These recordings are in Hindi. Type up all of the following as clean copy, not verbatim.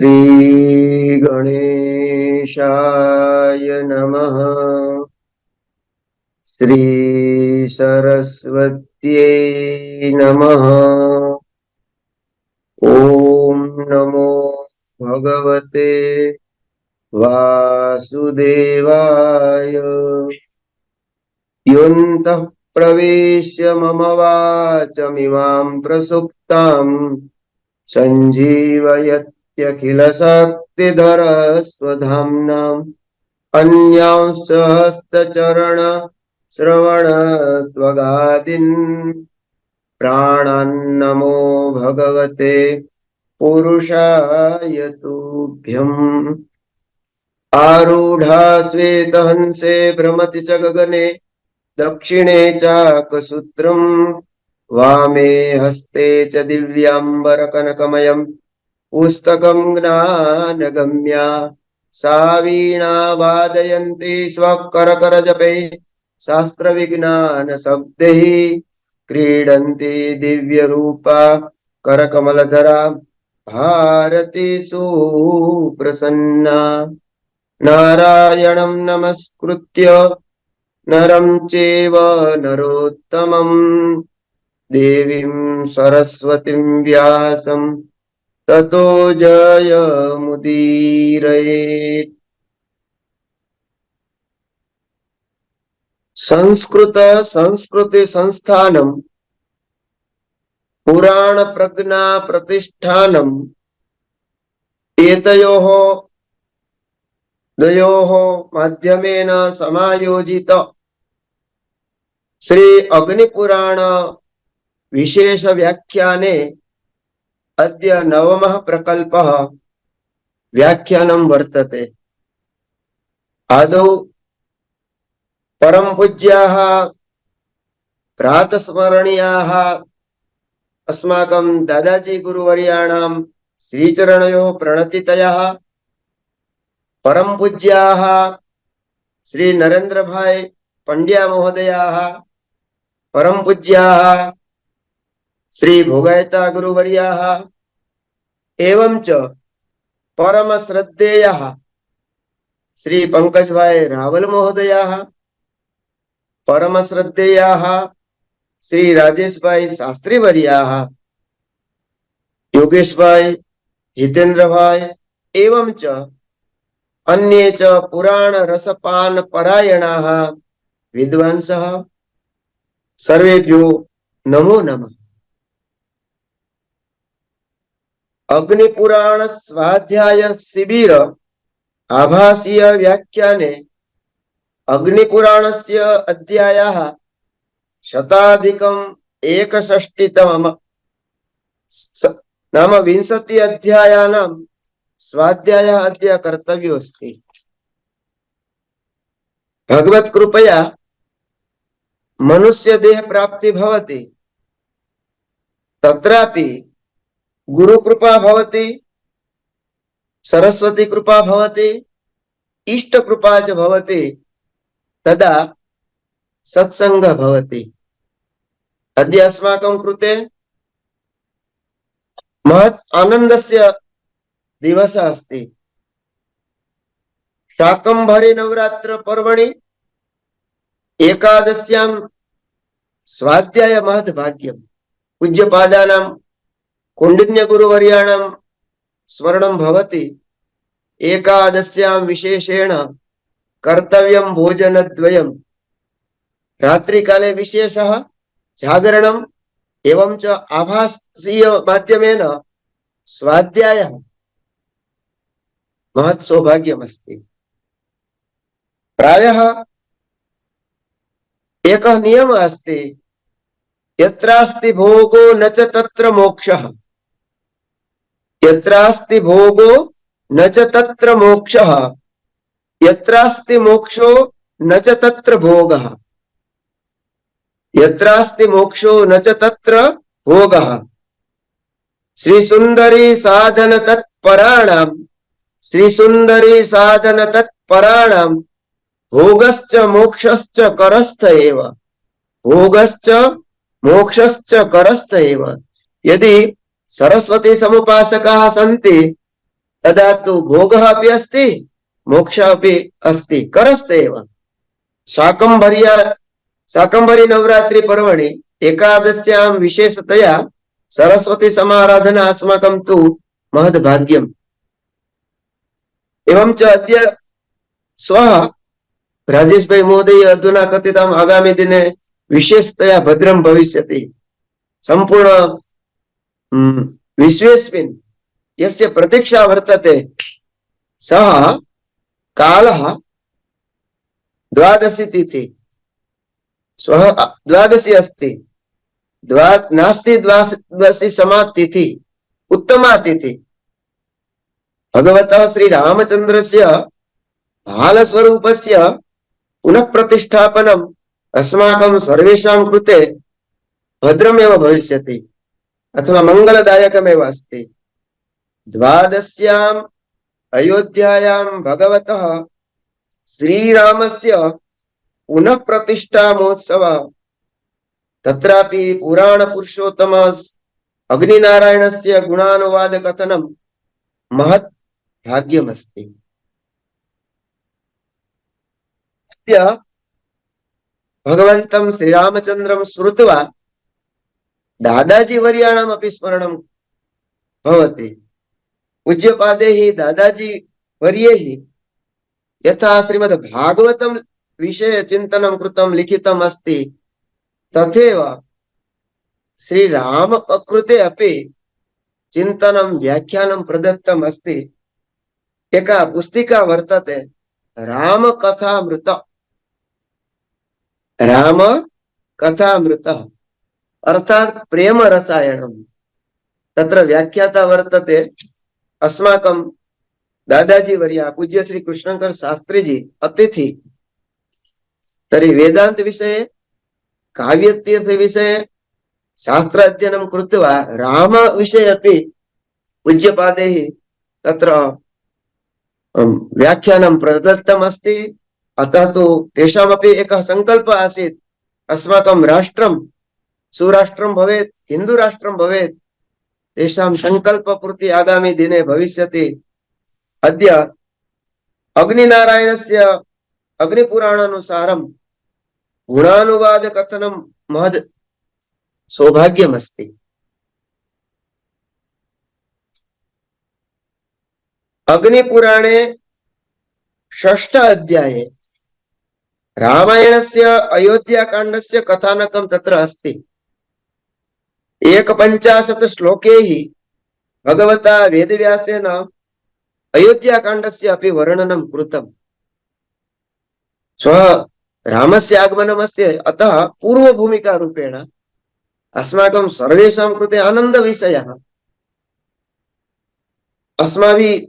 श्री गणेशाय नमः। श्री सरस्वत्यै नमः। ओम नमो भगवते वासुदेवाय। योऽन्तः प्रवेश्य मम वाचमिमां प्रसुप्ताम् सञ्जीवयत्यखिलशक्तिधरस्वधाम्नाम् अन्यांश्च हस्तचरण श्रवण त्वगादीन् प्राणान्नमो भगवते पुरुषाय तुभ्यम्। आरूढा श्वेतहंसे भ्रमति च गगने दक्षिणे चाकसूत्रम् वामे हस्ते च दिव्याम्बरकनकमयम् पुस्तकम् ज्ञानगम्या सा वीणा वादयन्ती स्वकरकरजपैः शास्त्रविज्ञानशब्दैः क्रीडन्ती दिव्यरूपा करकमलधरा भारती सुप्रसन्ना। नारायणं नमस्कृत्य नरं चैव नरोत्तमम् देवीं सरस्वतीं व्यासं ततो जयमुदीरयेत्। संस्कृत संस्कृति संस्थानम् पुराण प्रज्ञा प्रतिष्ठानम् एतयोः द्वयोः माध्यमेन समायोजित श्री अग्निपुराण विशेष व्याख्याने अद्य नवमः प्रकल्पः व्याख्यानं वर्तते। आदौ परम पूज्याः प्रातस्मरणीयाः अस्माकं दादाजी गुरुवर्याणां श्रीचरणयोः प्रणतितयः परम पूज्याः श्री नरेंद्र भाई पंड्या महोदयाः परम पूज्याः श्री भोगायता गुरुवर्याः एवं च परम श्रद्धेयः श्री पंकज भाई रावल महोदयाः परम श्रद्धेयाः श्री राजेश भाई शास्त्री वर्याः योगेश भाई जितेंद्र भाई एवं च अन्ये च पुराण रसपान परायणाः विद्वांसः सर्वेभ्यो नमो नमः। अग्निपुराण स्वाध्याय शिबिर आभासीय व्याख्याने अग्निपुराणस्य अध्यायः शताधिकम् एकषष्टितमः नाम 20 अध्यायानां स्वाध्यायः अद्य कर्तव्योऽस्ति। भगवत् कृपया मनुष्य देह प्राप्ति भवति, तत्रापि गुरु कृपा भवति, सरस्वती कृपा भवति, इष्ट कृपा च भवति, तदा सत्संग भवति। अद्य अस्माकं कृते महत् आनन्दस्य दिवसः अस्ति। शाकंभरी नवरात्र पर्वणि एकादश्यां स्वाध्याय महत् भाग्यम्। पूज्यपादानां कौंडिन्य गुरुवर्याणां स्मरणं भवति। एकादश्यां विशेषेण कर्तव्यं भोजनद्वयम्। रात्रिकाले विशेषः जागरणम् एवं च आभासीय माध्यमेन स्वाध्यायः महत् सौभाग्यमस्ति। प्रायः एकः नियमः अस्ति, यत्रास्ति भोगो न च तत्र मोक्षः। यत्रास्ति भोगो न च तत्र मोक्षः, यत्रास्ति मोक्षो न च तत्र भोगः। यत्रास्ति मोक्षो न च तत्र भोगः। श्री सुंदरी साधन तत्पराणां श्री सुंदरी साधन तत्पराणां भोगश्च मोक्षश्च करस्थ एव। भोगश्च मोक्षश्च करस्थ एव। यदि सरस्वती समुपासकाः सन्ति तदा तु भोगः अपि अस्ति मोक्षः अपि अस्ति करस्ते एव। शाकम्भरी नवरात्रि पर्वणि एकादश्यां विशेषतया सरस्वती समाराधना अस्माकं तु महद्भाग्यम्। एवं च अद्य श्वः राजेश भाई महोदय अधुना कथितम् आगामी दिने विशेषतया भद्रं भविष्यति। संपूर्ण विश्वेस्मिन् यस्य प्रतीक्षा वर्तते सः कालः द्वादशी तिथि श्वः द्वादशी अस्ति नास्ति द्वादशी समातिथि उत्तमा तिथि। भगवतः श्री रामचन्द्रस्य बालस्वरूपस्य पुनः प्रतिष्ठापनम् अस्माकं सर्वेषां कृते भद्रमेव भविष्यति अथवा मङ्गलदायकमेव अस्ति। द्वादश्याम् अयोध्यायां भगवतः श्रीरामस्य पुनः प्रतिष्ठा महोत्सव तत्रापि पुराण पुरुषोत्तम अग्निनारायणस्य गुणानुवाद कथनं महत् भाग्यमस्ति। भगवन्तं श्रीरामचन्द्रं स्मृत्वा दादाजी वर्याणामपि स्मरणं भवति। पूज्यपादैः दादाजी वर्यैः यथा श्रीमद् भागवतं विषये चिन्तनं कृतं लिखितम् अस्ति तथैव श्रीराम कृते अपि चिन्तनं व्याख्यानं प्रदत्तम् अस्ति। एका पुस्तिका वर्तते रामकथामृत। रामकथामृत अर्थात् प्रेम रसायनम्। तत्र व्याख्याता वर्तते अस्माकं दादाजी वर्या पूज्य श्री कृष्णशंकर शास्त्री जी अतिथि। तर्हि वेदांत विषये काव्यतीर्थ विषये शास्त्र अध्ययनं कृत्वा राम विषये अपि पूज्यपादैः तत्र व्याख्यानं प्रदत्तम् अस्ति। अतः तु तेषामपि एकः सङ्कल्पः आसीत् अस्माकं राष्ट्रं सुराष्ट्रं भवेत् हिन्दू राष्ट्रं भवेत्। तेषां सङ्कल्पपूर्ति आगामी दिने भविष्यति। अद्य अग्निनारायणस्य अग्निपुराणानुसारं गुणानुवाद कथनं महद् सौभाग्यमस्ति। अग्निपुराणे षष्ठ अध्याये रामायणस्य अयोध्याकाण्डस्य कथानकं तत्र अस्ति। 51 श्लोकैः भगवता वेदव्यासेन अयोध्याकाण्डस्य अपि वर्णनं कृतम्। श्वः रामस्य आगमनमस्ति अतः पूर्वभूमिका रूपेण अस्माकं सर्वेषां कृते आनन्दविषयः। अस्माभिः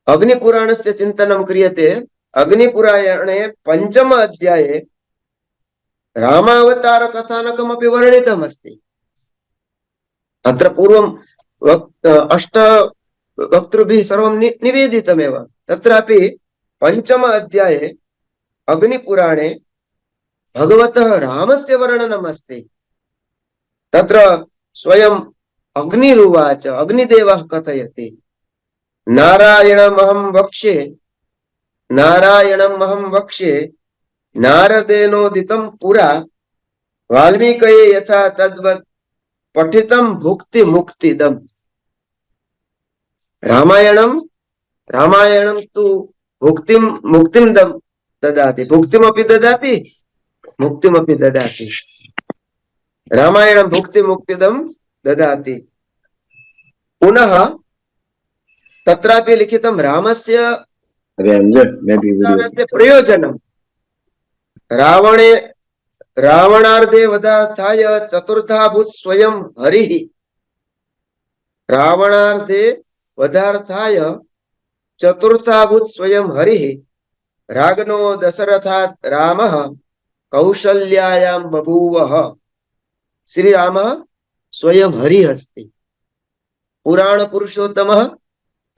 अग्निपुराणस्य चिन्तनं क्रियते। अग्निपुराणे 5म अध्याये रामावतार कथानकमपि वर्णितमस्ति। अत्र पूर्वं अष्ट वक्तृभिः सर्वं निवेदितमेव। तत्रापि 5म अध्याये अग्निपुराणे भगवतः रामस्य वर्णनम् अस्ति। तत्र स्वयं अग्निरुवाच अग्निदेवः कथयति नारायणमहं वक्ष्ये नारदेनोदितं पुरा वाल्मीकये यथा तद्वत् पठितं भुक्ति मुक्तिदम्। रामायणं तु भुक्तिं मुक्तिं ददाति, भुक्तिमपि ददाति मुक्तिमपि ददाति। रामायणं भुक्ति मुक्तिदं ददाति। पुनः तत्रापि लिखितं रामस्य प्रयोजनं रावणार्धे वधार्थाय चतुर्थाभूत स्वयं हरिः। रावणार्धे वधार्थाय चतुर्थाभूत स्वयं हरिः। रागनो दशरथात् रामः कौशल्यायां बभूवः। श्रीरामः स्वयं हरिः अस्ति। पुराण पुरुषोत्तमः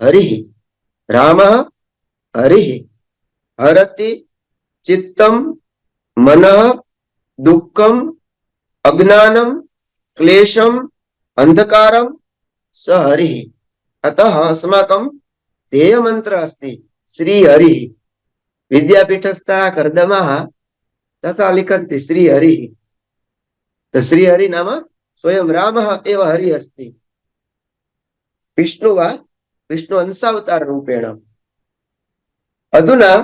हरिः। रामः हरिः हरति चित्तं मनः दुःखम अज्ञानम क्लेशम अंधकारम स हरिः। अतः अस्माकं ध्येय मंत्र अस्ति श्रीहरि। विद्यापीठस्थः कर्दमाः तथा लिखन्ति श्रीहरिः। तो श्रीहरि नाम स्वयं रामः एव हरि अस्ति। विष्णु वा विष्णु अंशावतार रूपेण। अधुना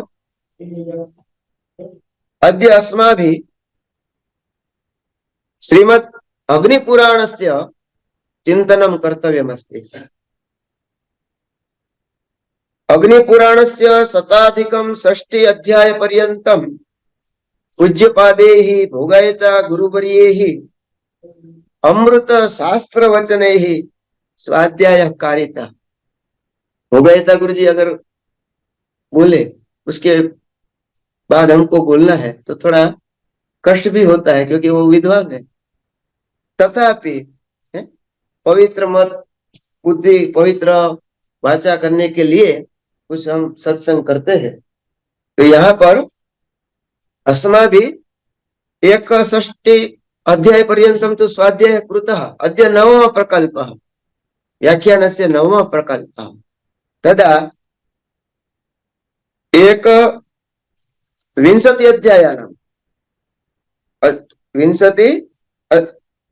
अद्य अस्माभिः श्रीमद् अग्निपुराणस्य चिन्तनं कर्तव्यमस्ति। अग्निपुराणस्य शताधिकं 60 अध्याय पर्यन्तं पूज्यपादैः भोगायता गुरुवर्यैः अमृत शास्त्र वचनैः स्वाध्याय कारिता। भोगायता गुरु जी अगर बोले उसके बाद हमको बोलना है तो थोड़ा कष्ट भी होता है, क्योंकि वो विद्वान है। तथापि पवित्र मत बुद्धि पवित्र वाचा करने के लिए कुछ हम सत्संग करते हैं। तो यहाँ पर अस्माभिः 61 अध्याय पर्यन्तं तु स्वाध्याय कृतः। अद्य नवमः प्रकल्पः, व्याख्यानस्य नवमः प्रकल्पः। तदा 61 अध्यायानां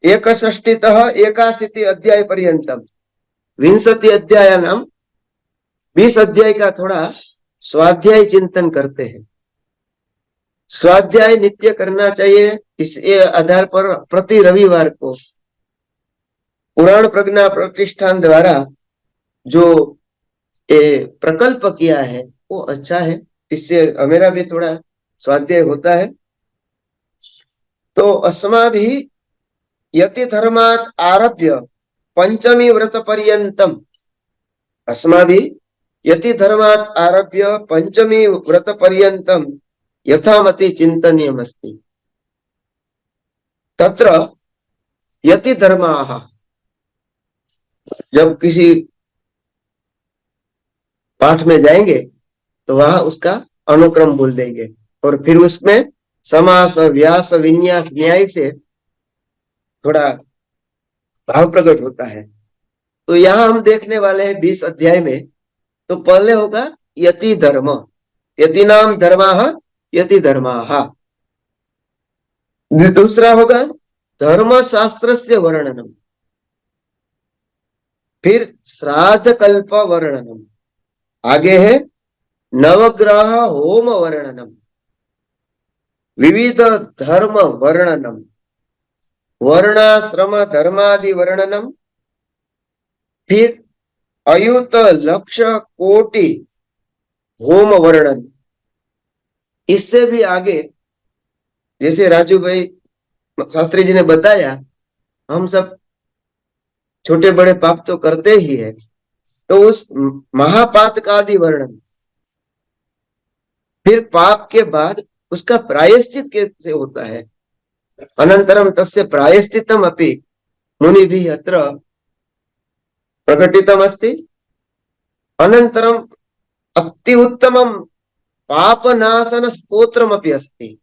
61 तः 81 अध्याय पर्यन्तं 20 अध्यायानां 20 अध्याय का थोड़ा स्वाध्याय चिंतन करते हैं। स्वाध्याय नित्य करना चाहिए। इस आधार पर प्रति रविवार को पुराण प्रज्ञा प्रतिष्ठान द्वारा जो प्रकल्प किया है वो अच्छा है। इससे मेरा भी थोड़ा स्वाध्याय होता है। तो अस्माभिः यति धर्मात् आरभ्य पंचमी व्रत पर्यन्तम् अस्माभिः यति धर्मात् आरभ्य पंचमी व्रत पर्यन्तम् यथामति चिन्तनीयमस्ति। तत्र यति धर्माः, जब किसी पाठ में जाएंगे तो वहां उसका अनुक्रम बोल देंगे और फिर उसमें समास व्यास विन्यास न्याय से थोड़ा भाव प्रकट होता है। तो यहाँ हम देखने वाले हैं 20 अध्याय में। तो पहले होगा यति धर्म, यति नाम धर्माः यति धर्माः। दूसरा होगा धर्म शास्त्रस्य वर्णनम, फिर श्राद्ध कल्प वर्णनम, आगे है नवग्रह होम वर्णनम, विविध धर्म वर्णनम, वर्णाश्रम धर्मादि वर्णनम, फिर अयुत लक्ष कोटि होम वर्णन। इससे भी आगे जैसे राजू भाई शास्त्री जी ने बताया, हम सब छोटे बड़े पाप तो करते ही है, तो उस महापातकादि वर्णन, फिर पाप के बाद उसका प्रायश्चित कैसे होता है। अनंतरम तस्य प्रायश्चितम अपि मुनिभिः अत्र प्रकटितमस्ति। अनंतरम अति उत्तमं पापनाशन स्तोत्रमपि अस्ति।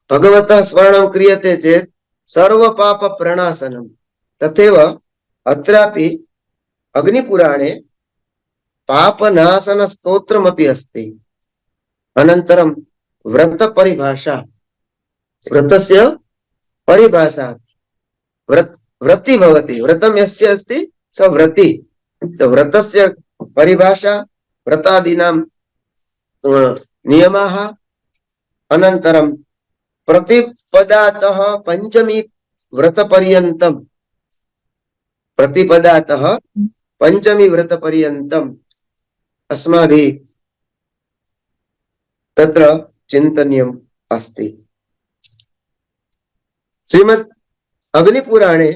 भगवतः स्मरणं क्रियते चेत् सर्व पाप प्रणाशनम्। तथैव अत्रापि अग्निपुराणे पापनाशन स्तोत्रमपि अस्ति। अनन्तरं व्रत परिभाषा, व्रतस्य परिभाषा, व्रति भवति, व्रतं यस्य अस्ति स व्रति। तो व्रतस्य परिभाषा, व्रतादीनां नियमाः, अनन्तरं प्रतिपदातः पंचमी व्रतपर्यन्तं, प्रतिपदातः पंचमी व्रतपर्यन्तम् अस्माभिः तत्र चिन्तनीयम् अस्ति। श्रीमद् अग्निपुराणे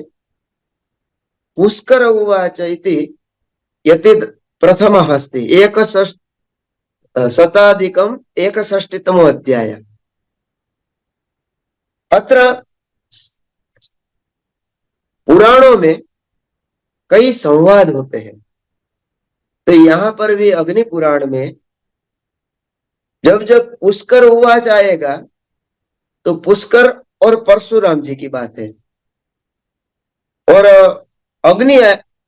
पुष्कर उवाच इति यति प्रथमः अस्ति। 61 अध्याय। अत्र पुराणों में कई संवाद होते हैं। तो यहाँ पर भी अग्नि पुराण में जब जब पुष्कर उवाच आएगा तो पुष्कर और परशुराम जी की बात है, और अग्नि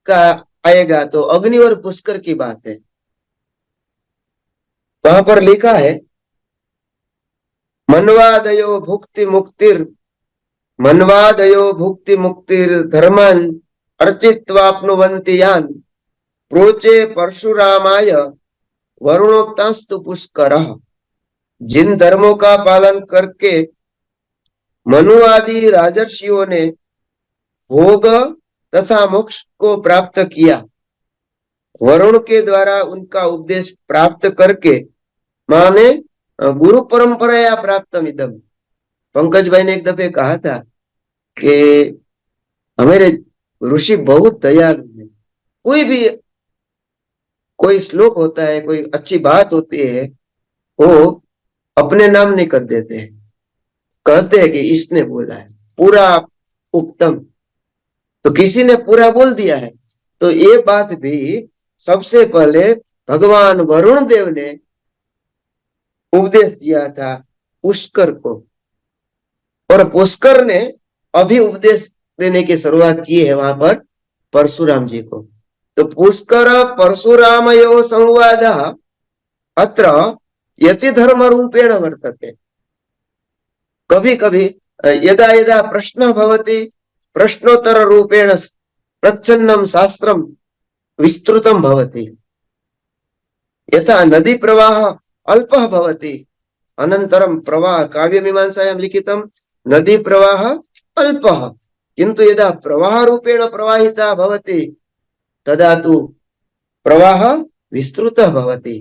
का आएगा तो अग्नि और पुष्कर की बात है। वहां पर लिखा है मनवादयो भुक्ति मुक्तिर, मनवादयो भुक्ति मुक्तिर धर्मान अर्चित्वाप्नुवन्ति यान प्रोचे परशुरामाय वरुणोक्तास्तु पुष्करः। जिन धर्मों का पालन करके मनु आदि राजर्षियों ने भोग तथा मोक्ष को प्राप्त किया, वरुण के द्वारा उनका उपदेश प्राप्त करके, माने गुरु परंपरा प्राप्त इदम। पंकज भाई ने एक दफे कहा था कि हमारे ऋषि बहुत दयालु है, कोई भी कोई श्लोक होता है, कोई अच्छी बात होती है, वो अपने नाम नहीं कर देते हैं, कहते हैं कि इसने बोला है पूरा उत्तम। तो किसी ने पूरा बोल दिया है, तो ये बात भी सबसे पहले भगवान वरुण देव ने उपदेश दिया था पुष्कर को, और पुष्कर ने अभी उपदेश देने की शुरुआत की है वहां पर परशुराम जी को। तो पुष्कर परशुरामयो संवाद अत्र यति धर्म रूपेण वर्तते। कभी कभी यदा यदा प्रश्न भवति प्रश्नोत्तर रूपेण प्रच्छन्नं शास्त्रं विस्तृतं भवति। यथा नदी प्रवाह अल्पः भवति अनन्तरं प्रवाह, काव्यमीमांसायां लिखितं नदी प्रवाह अल्पः, किन्तु यदा प्रवाह रूपेण प्रवाहिता भवति तदा तु प्रवाह विस्तृतः भवति।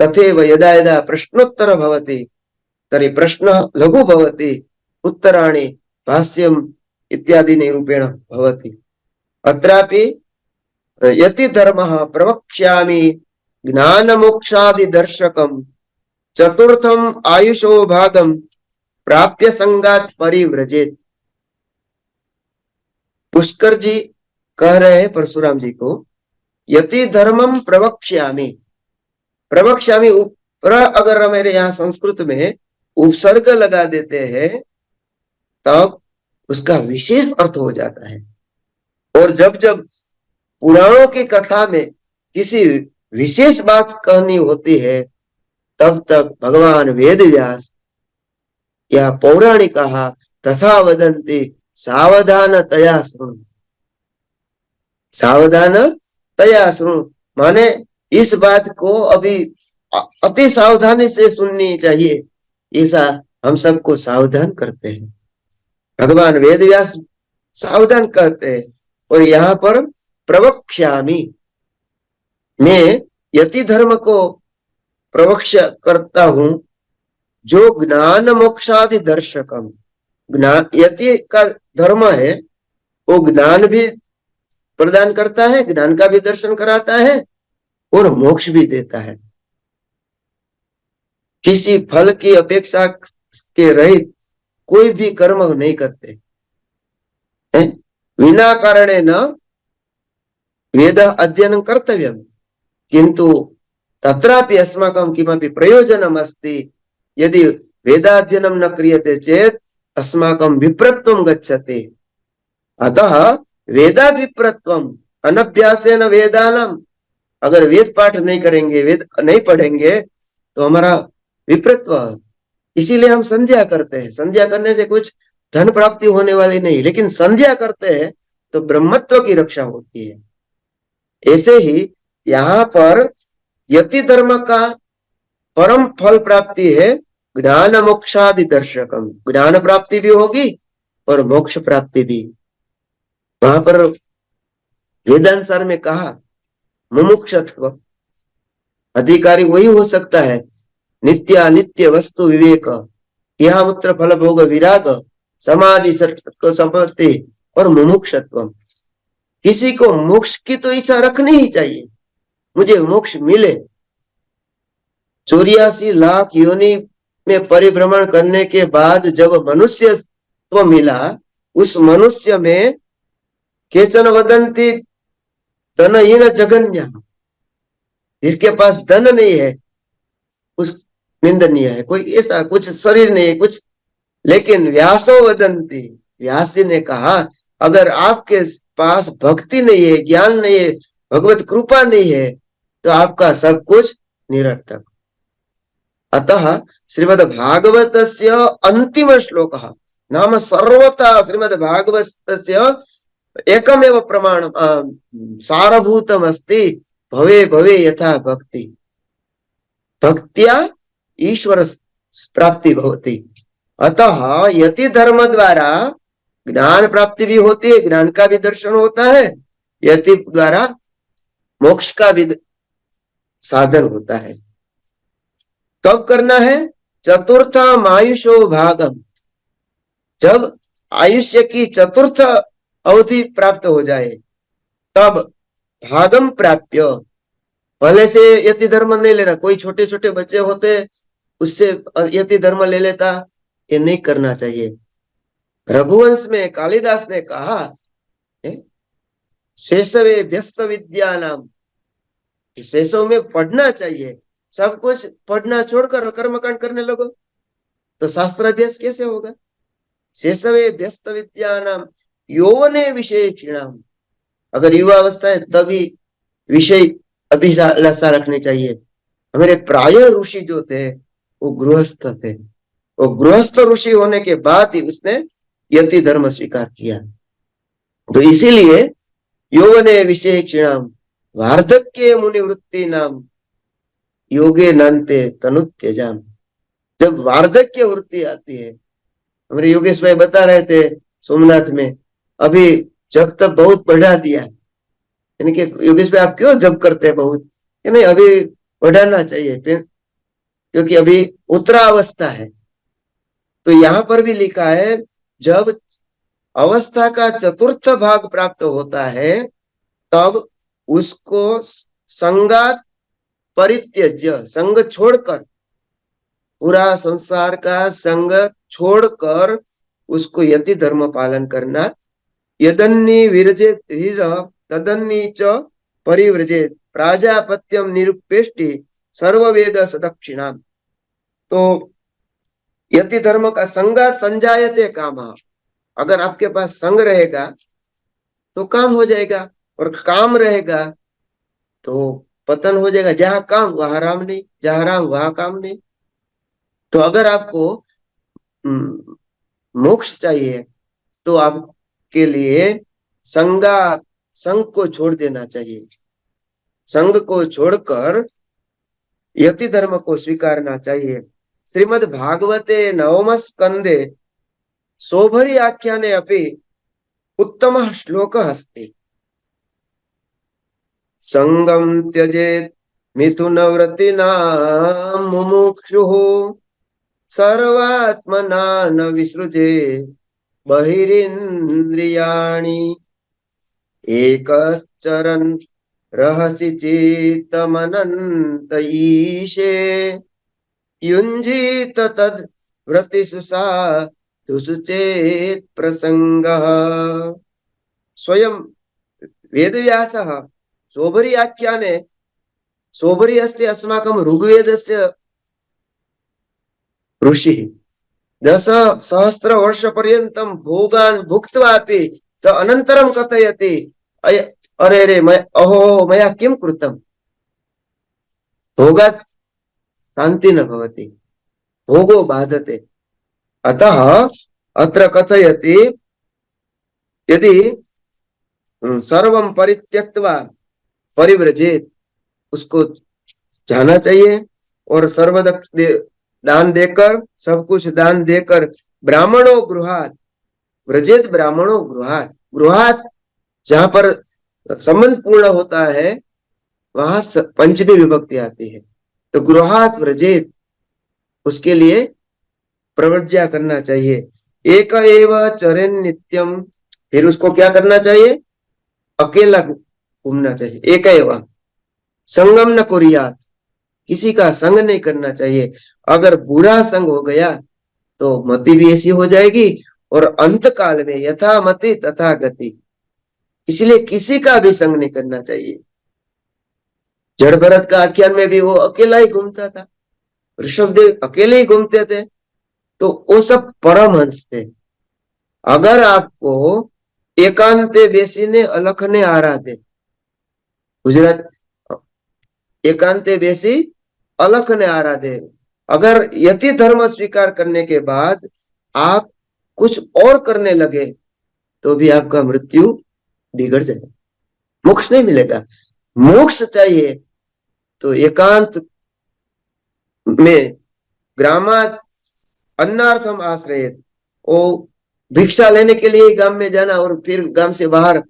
तथैव यदा यदा प्रश्नोत्तर भवति तर्हि प्रश्नः लघु भवति, उत्तराणि भाष्यम् इत्यादीनि रूपेण भवति। अत्रापि यति धर्मः प्रवक्ष्यामि ज्ञानमोक्षादि दर्शकम् चतुर्थम आयुषो भागम प्राप्य संगात परिव्रजेत। पुष्कर जी कह रहे हैं परशुराम जी को, यति धर्मम प्रवक्ष्यामि। प्रवक्ष्यामि अगर हमारे यहाँ संस्कृत में उपसर्ग लगा देते हैं तब उसका विशेष अर्थ हो जाता है। और जब जब पुराणों की कथा में किसी विशेष बात कहनी होती है तब तक भगवान वेद व्यास या पौराणिक तथा वदन्ति सावधान तया शृणु। सावधान तया शृणु माने इस बात को अभी अति सावधानी से सुननी चाहिए, ऐसा हम सबको सावधान करते हैं। भगवान वेद व्यास सावधान करते हैं। और यहाँ पर प्रवक्ष्यामि, मैं यति धर्म को प्रवक्ष करता हूं जो ज्ञान मोक्षादि दर्शकम। ज्ञान यति का धर्म है, वो ज्ञान भी प्रदान करता है, ज्ञान का भी दर्शन कराता है और मोक्ष भी देता है। किसी फल की अपेक्षा के रहित कोई भी कर्म नहीं करते। विना कारणे न वेद अध्ययनं कर्तव्यम् किंतु तत्रापि अस्माकं किमपि प्रयोजनम् अस्ति। यदि वेदाध्ययनं न क्रियते चेत् अस्माकं विप्रत्वं गच्छति। अतः वेदाद् विप्रत्वम् अनभ्यासेन वेदानाम्। अगर वेद पाठ नहीं करेंगे, वेद नहीं पढ़ेंगे तो हमारा विप्रत्व। इसीलिए हम संध्या करते हैं। संध्या करने से कुछ धन प्राप्ति होने वाली नहीं, लेकिन संध्या करते हैं तो ब्रह्मत्व की रक्षा होती है। ऐसे ही यहाँ पर यति धर्म का परम फल प्राप्ति है ज्ञान मोक्षादि दर्शकम। ज्ञान प्राप्ति भी होगी और मोक्ष प्राप्ति भी। वहां पर वेदांसार में कहा मुमुक्षत्व अधिकारी वही हो सकता है नित्य अनित्य वस्तु विवेक, यह मूत्र फल भोग विराग, समाधि संपत्ति और मुमुक्षत्व। किसी को मोक्ष की तो इच्छा रखनी ही चाहिए, मुझे मोक्ष मिले। 84 लाख योनि में परिभ्रमण करने के बाद जब मनुष्यत्व मिला, उस मनुष्य में केचन वदन्ति धनहीन जघन्य, जिसके पास धन नहीं है उस निंदनीय है। कोई ऐसा कुछ शरीर नहीं है कुछ, लेकिन व्यासो वदन्ति, व्यास जी ने कहा अगर आपके पास भक्ति नहीं है, ज्ञान नहीं है, भगवत कृपा नहीं है, तो आपका सब कुछ निरर्थक। अतः श्रीमद् भागवतस्य अंतिम श्लोक नाम सर्वथा श्रीमद् भागवतस्य एकमेव प्रमाण सारभूतम अस्ति भवे भवे यथा भक्ति भक्त्या ईश्वर प्राप्ति भवति। अतः यति धर्म द्वारा ज्ञान प्राप्ति भी होती है, ज्ञान का भी दर्शन होता है, यति द्वारा मोक्ष का भी साधन होता है। कब करना है? चतुर्थ आयुषो भागम, जब आयुष्य की चतुर्थ अवधि प्राप्त हो जाए तब भागम प्राप्य। पहले से यति धर्म नहीं लेना, कोई छोटे छोटे बच्चे होते उससे यति धर्म ले लेता, ये नहीं करना चाहिए। रघुवंश में कालिदास ने कहा शेषवे व्यस्त विद्या नाम, शेषों में पढ़ना चाहिए, सब कुछ पढ़ना छोड़कर कर्मकांड करने लगो तो शास्त्र अभ्यास कैसे होगा? शेषवे व्यस्त विद्या नाम यौवने विषय क्षीणाम, अगर युवा अवस्था है तभी विषय अभिलाषा रखनी चाहिए। हमारे प्राय ऋषि जो थे वो गृहस्थ थे, वो गृहस्थ ऋषि होने के बाद ही उसने यति धर्म स्वीकार किया। तो इसीलिए यौवने विषय क्षीणाम वार्धक्य मुनिवृत्ति नाम योगे नंते तनुत्यजाम। जब वार्धक्य वृत्ति आती है, हमारे योगेश भाई बता रहे थे सोमनाथ में, अभी जब तक बहुत बढ़ा दिया, यानी कि योगेश भाई आप क्यों जब करते हैं बहुत, कि नहीं अभी बढ़ाना चाहिए क्योंकि अभी उत्तरा अवस्था है। तो यहाँ पर भी लिखा है जब अवस्था का चतुर्थ भाग प्राप्त होता है तब उसको संगात परित्यज्य, संग छोड़कर, पूरा संसार का संग छोड़कर उसको यति धर्म पालन करना। यदन्नी विरजेत वीर तदन्नी च परिव्रजेत प्राजापत्यम निरुपेष्टि सर्ववेद सदक्षिणा। तो यति धर्म का संगात संजायते काम, अगर आपके पास संग रहेगा तो काम हो जाएगा, और काम रहेगा तो पतन हो जाएगा। जहां काम वहां राम नहीं, जहां राम वहां काम नहीं। तो अगर आपको मोक्ष चाहिए तो आपके लिए संग को छोड़ देना चाहिए, संग को छोड़कर यति धर्म को स्वीकारना चाहिए। श्रीमद् भागवते नवम स्कंदे सौभरी आख्याने अपि उत्तम श्लोक अस्ति। संगम त्यजेत मिथुन व्रतिना मुमुक्षुः सर्वात्मना न विसृजे बहिरिन्द्रियाणि एकश्चरन् रहसि चित्तमनन्त ईशे युञ्जीत तद् व्रतिषु साधुषु चेत् प्रसंगः। स्वयं वेदव्यासः सौभरी आख्याने, सौभरी अस्ति अस्माकं ऋग्वेदस्य ऋषिः, 10,000 वर्षपर्यन्तं भोगान् भुक्त्वापि स अनन्तरं कथयति अरे रे अहो मया किं कृतं, भोगात् शान्ति न भवति, भोगो बाधते। अतः अत्र कथयति यदि सर्वं परित्यक्त्वा परिव्रजेत, उसको जाना चाहिए और सर्वदक्ष दान देकर, सब कुछ दान देकर, ब्राह्मणों गृहात व्रजेत, ब्राह्मणों गृहात, गृहात जहां पर संबंध पूर्ण होता है वहां पंचमी विभक्ति आती है, तो गृहात व्रजेत, उसके लिए प्रवर्ज्या करना चाहिए। एक एव चरेन नित्यम, फिर उसको क्या करना चाहिए? अकेला घूमना चाहिए। एक एव संगम न कुरियात, किसी का संग नहीं करना चाहिए। अगर बुरा संग हो गया तो मति भी ऐसी हो जाएगी, और अंत काल में यथा मति तथा गति, इसलिए किसी का भी संग नहीं करना चाहिए। जड़ भरत का आख्यान में भी वो अकेला ही घूमता था, ऋषभदेव अकेले ही घूमते थे, तो वो सब परमहंस थे। अगर आपको એકાંતે બેસીને અલખને આરાધે. गुजरात एकांते बेसी अलख ने आराधे. अगर यति धर्म स्वीकार करने के बाद आप कुछ और करने लगे तो भी आपका मृत्यु बिगड़ जाएगा, मोक्ष नहीं मिलेगा. मोक्ष चाहिए तो एकांत में ग्रामात अन्नार्थम आश्रय, ओ भिक्षा लेने के लिए गांव में जाना और फिर गांव से बाहर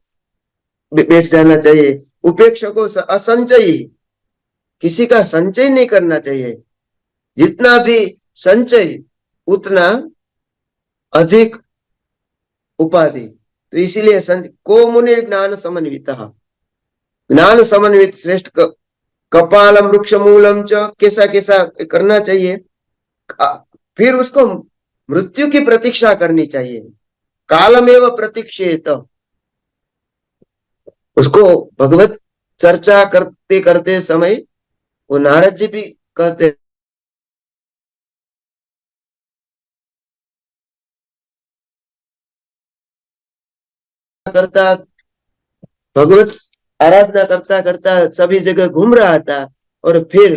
बैठ जाना चाहिए. उपेक्षको असंचयी, किसी का संचय नहीं करना चाहिए. जितना भी संचय उतना अधिक उपाधि. तो इसीलिए को मुनि ज्ञान समन्वित, ज्ञान समन्वित श्रेष्ठ कपालम वृक्ष मूलम च, कैसा कैसा करना चाहिए. फिर उसको मृत्यु की प्रतीक्षा करनी चाहिए. कालमेव प्रतीक्षेत, उसको भगवत चर्चा करते करते समय वो नारद जी भी कहते करता, भगवत आराधना करता करता सभी जगह घूम रहा था और फिर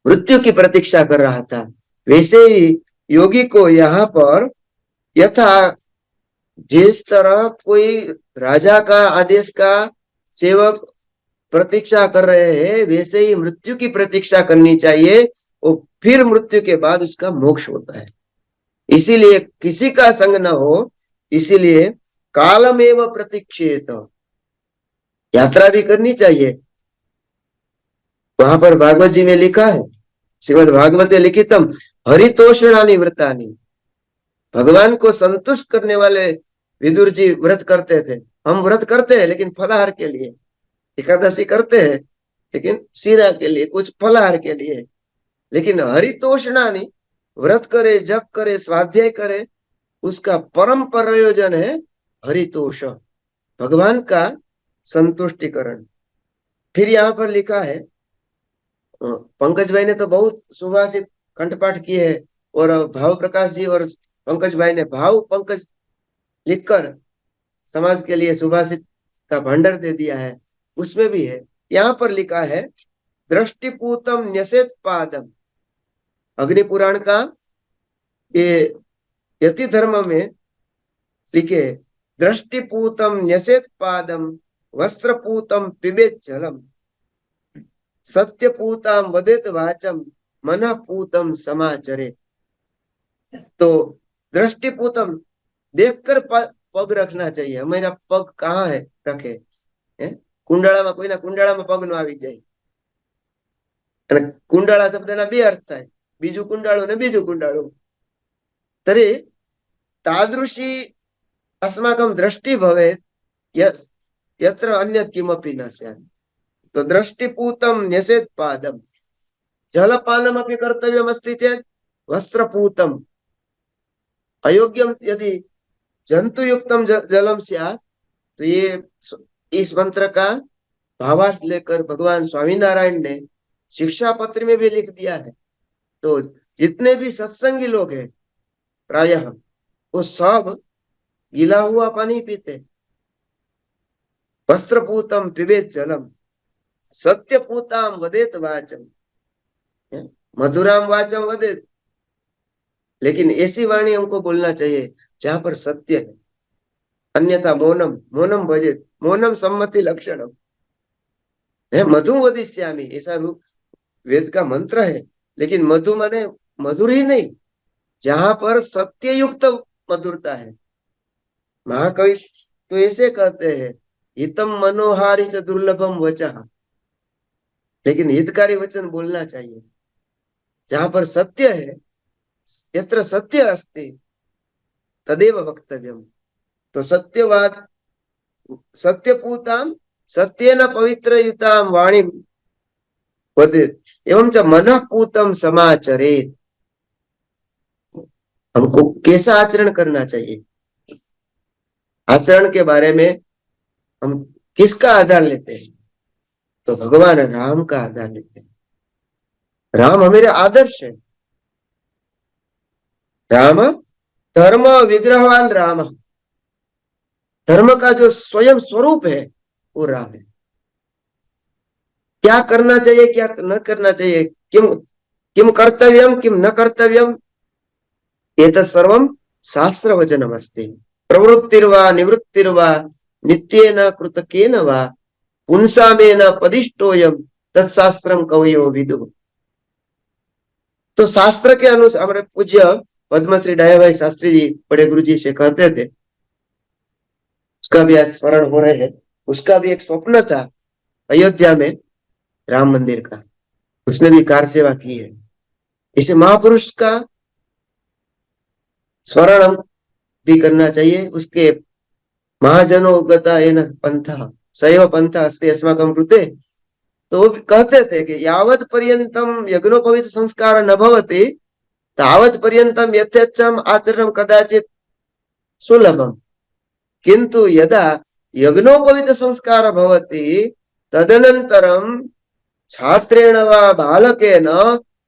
मृत्यु की प्रतीक्षा कर रहा था. वैसे ही योगी को यहाँ पर यथा जिस तरह कोई राजा का आदेश का सेवक प्रतीक्षा कर रहे हैं, वैसे ही मृत्यु की प्रतीक्षा करनी चाहिए और फिर मृत्यु के बाद उसका मोक्ष होता है. इसीलिए किसी का संग न हो, इसीलिए कालमेव प्रतीक्षेत, यात्रा भी करनी चाहिए. वहां पर भागवत जी में लिखा है, श्रीमद् भागवते लिखितम हरितोषणानि व्रतानि, भगवान को संतुष्ट करने वाले विदुर जी व्रत करते थे. हम व्रत करते हैं लेकिन फलाहार के लिए, एकादशी करते हैं लेकिन शीरा के लिए, कुछ फलाहार के लिए. लेकिन हरितोषणानि, व्रत करे, जप करे, स्वाध्याय करे, उसका परम प्रयोजन है हरितोष, भगवान का संतुष्टिकरण. फिर यहाँ पर लिखा है, पंकज भाई ने तो बहुत सुभाषित कंठपाठ किए हैं और भाव प्रकाश जी और पंकज भाई ने भाव पंकज लिखकर समाज के लिए सुभाषित का भंडार दे दिया है. उसमें भी है, यहाँ पर लिखा है दृष्टिपूतम न्यसेत पादम, अग्नि पुराण का ये यति धर्म में लिखे, दृष्टिपूतम न्यसेत पादम, वस्त्रपूतम पिबेत जलम, सत्यपूताम वदेत वाचम, मनपूतम समाचरे. तो दृष्टिपूतम, देखकर पग रखना चाहिए. हमारा पग कहाँ है रखे, કુંડાળામાં કોઈના કુંડાળામાં પગ નો આવી જાય. અને કુંડાળા શબ્દના બે અર્થ થાય, બીજું કુંડાળું ને બીજું કુંડાળું. તરી તાદૃશી अस्माकं दृष्टि भवेत् यत्र अन्यत् किमपि न स्यात्. तो दृष्टिपूतं न्यसेत् पादम्, जलपानमपि कर्तव्यमस्ति चेत् वस्त्रपूतम्, अयोग्यं यदि जंतुयुक्तम जलम स्यात्, तो ये इस मंत्र का भावार्थ लेकर भगवान स्वामीनारायण ने शिक्षा पत्र में भी लिख दिया है. तो जितने भी सत्संगी लोग हैं प्रायः वो सब गीला हुआ पानी पीते. वस्त्रपूतम पिबेत जलम, सत्यपूताम वदेत वाचम, मधुराम वाचम वदेत. लेकिन ऐसी वाणी हमको बोलना चाहिए जहां पर सत्य है. अन्यथा मौनम मौनम भजेत, मौनम सम्मति लक्षणम है. मधु वदिष्यामि, ऐसा वेद का मंत्र है. लेकिन मधु माने मधुर ही नहीं, जहां पर सत्य युक्त मधुरता है. महाकवि तो ऐसे कहते हैं, हितम मनोहारी च दुर्लभम वचः, लेकिन हितकारी वचन बोलना चाहिए. जहां पर सत्य है, यत्र सत्य अस्ति तदेव वक्तव्यम. तो सत्यवाद, सत्यपूताम सत्येन पवित्रयुताम वाणी वदेत्, एवं च मनःपूतम समाचरेत्. हमको कैसा आचरण करना चाहिए, आचरण के बारे में हम किसका आधार लेते हैं, तो भगवान राम का आधार लेते हैं. राम हमारे आदर्श है. राम धर्म विग्रहवान राम, धर्म का जो स्वयं स्वरूप है वो राम है। क्या करना चाहिए, क्या न करना चाहिए, किम किम कर्तव्यम किम न कर्तव्यम, एतत् सर्वं शास्त्र वचनम अस्ति। प्रवृत्तिर्वा निवृत्तिर्वा नित्येन कृतकेन वा पुंसामेन पदिष्टोयम तत्शास्त्रम कवयो विदुः। तो शास्त्र के अनुसार हमारे पूज्य पद्मश्री डायाभाई शास्त्री जी बड़े गुरु जी से कहते थे, उसका भी आज स्मरण हो रहे हैं। उसका भी एक स्वप्न था अयोध्या में राम मंदिर का, उसने भी कार सेवा की है। इसे महापुरुष का स्मरण हम भी करना चाहिए। उसके महाजनो गता एन पंथा सैव पंथा अस्ति अस्माकं कृते। तो वो कहते थे कि यावत् पर्यंतम यज्ञोपवीत संस्कार न भवति तावत् पर्यंतम यथेच्छम आचरणम कदाचित सुलभम, किंतु यदा यज्ञोपवीत संस्कार भवति तदनन्तरम छात्रेण वा बालकेन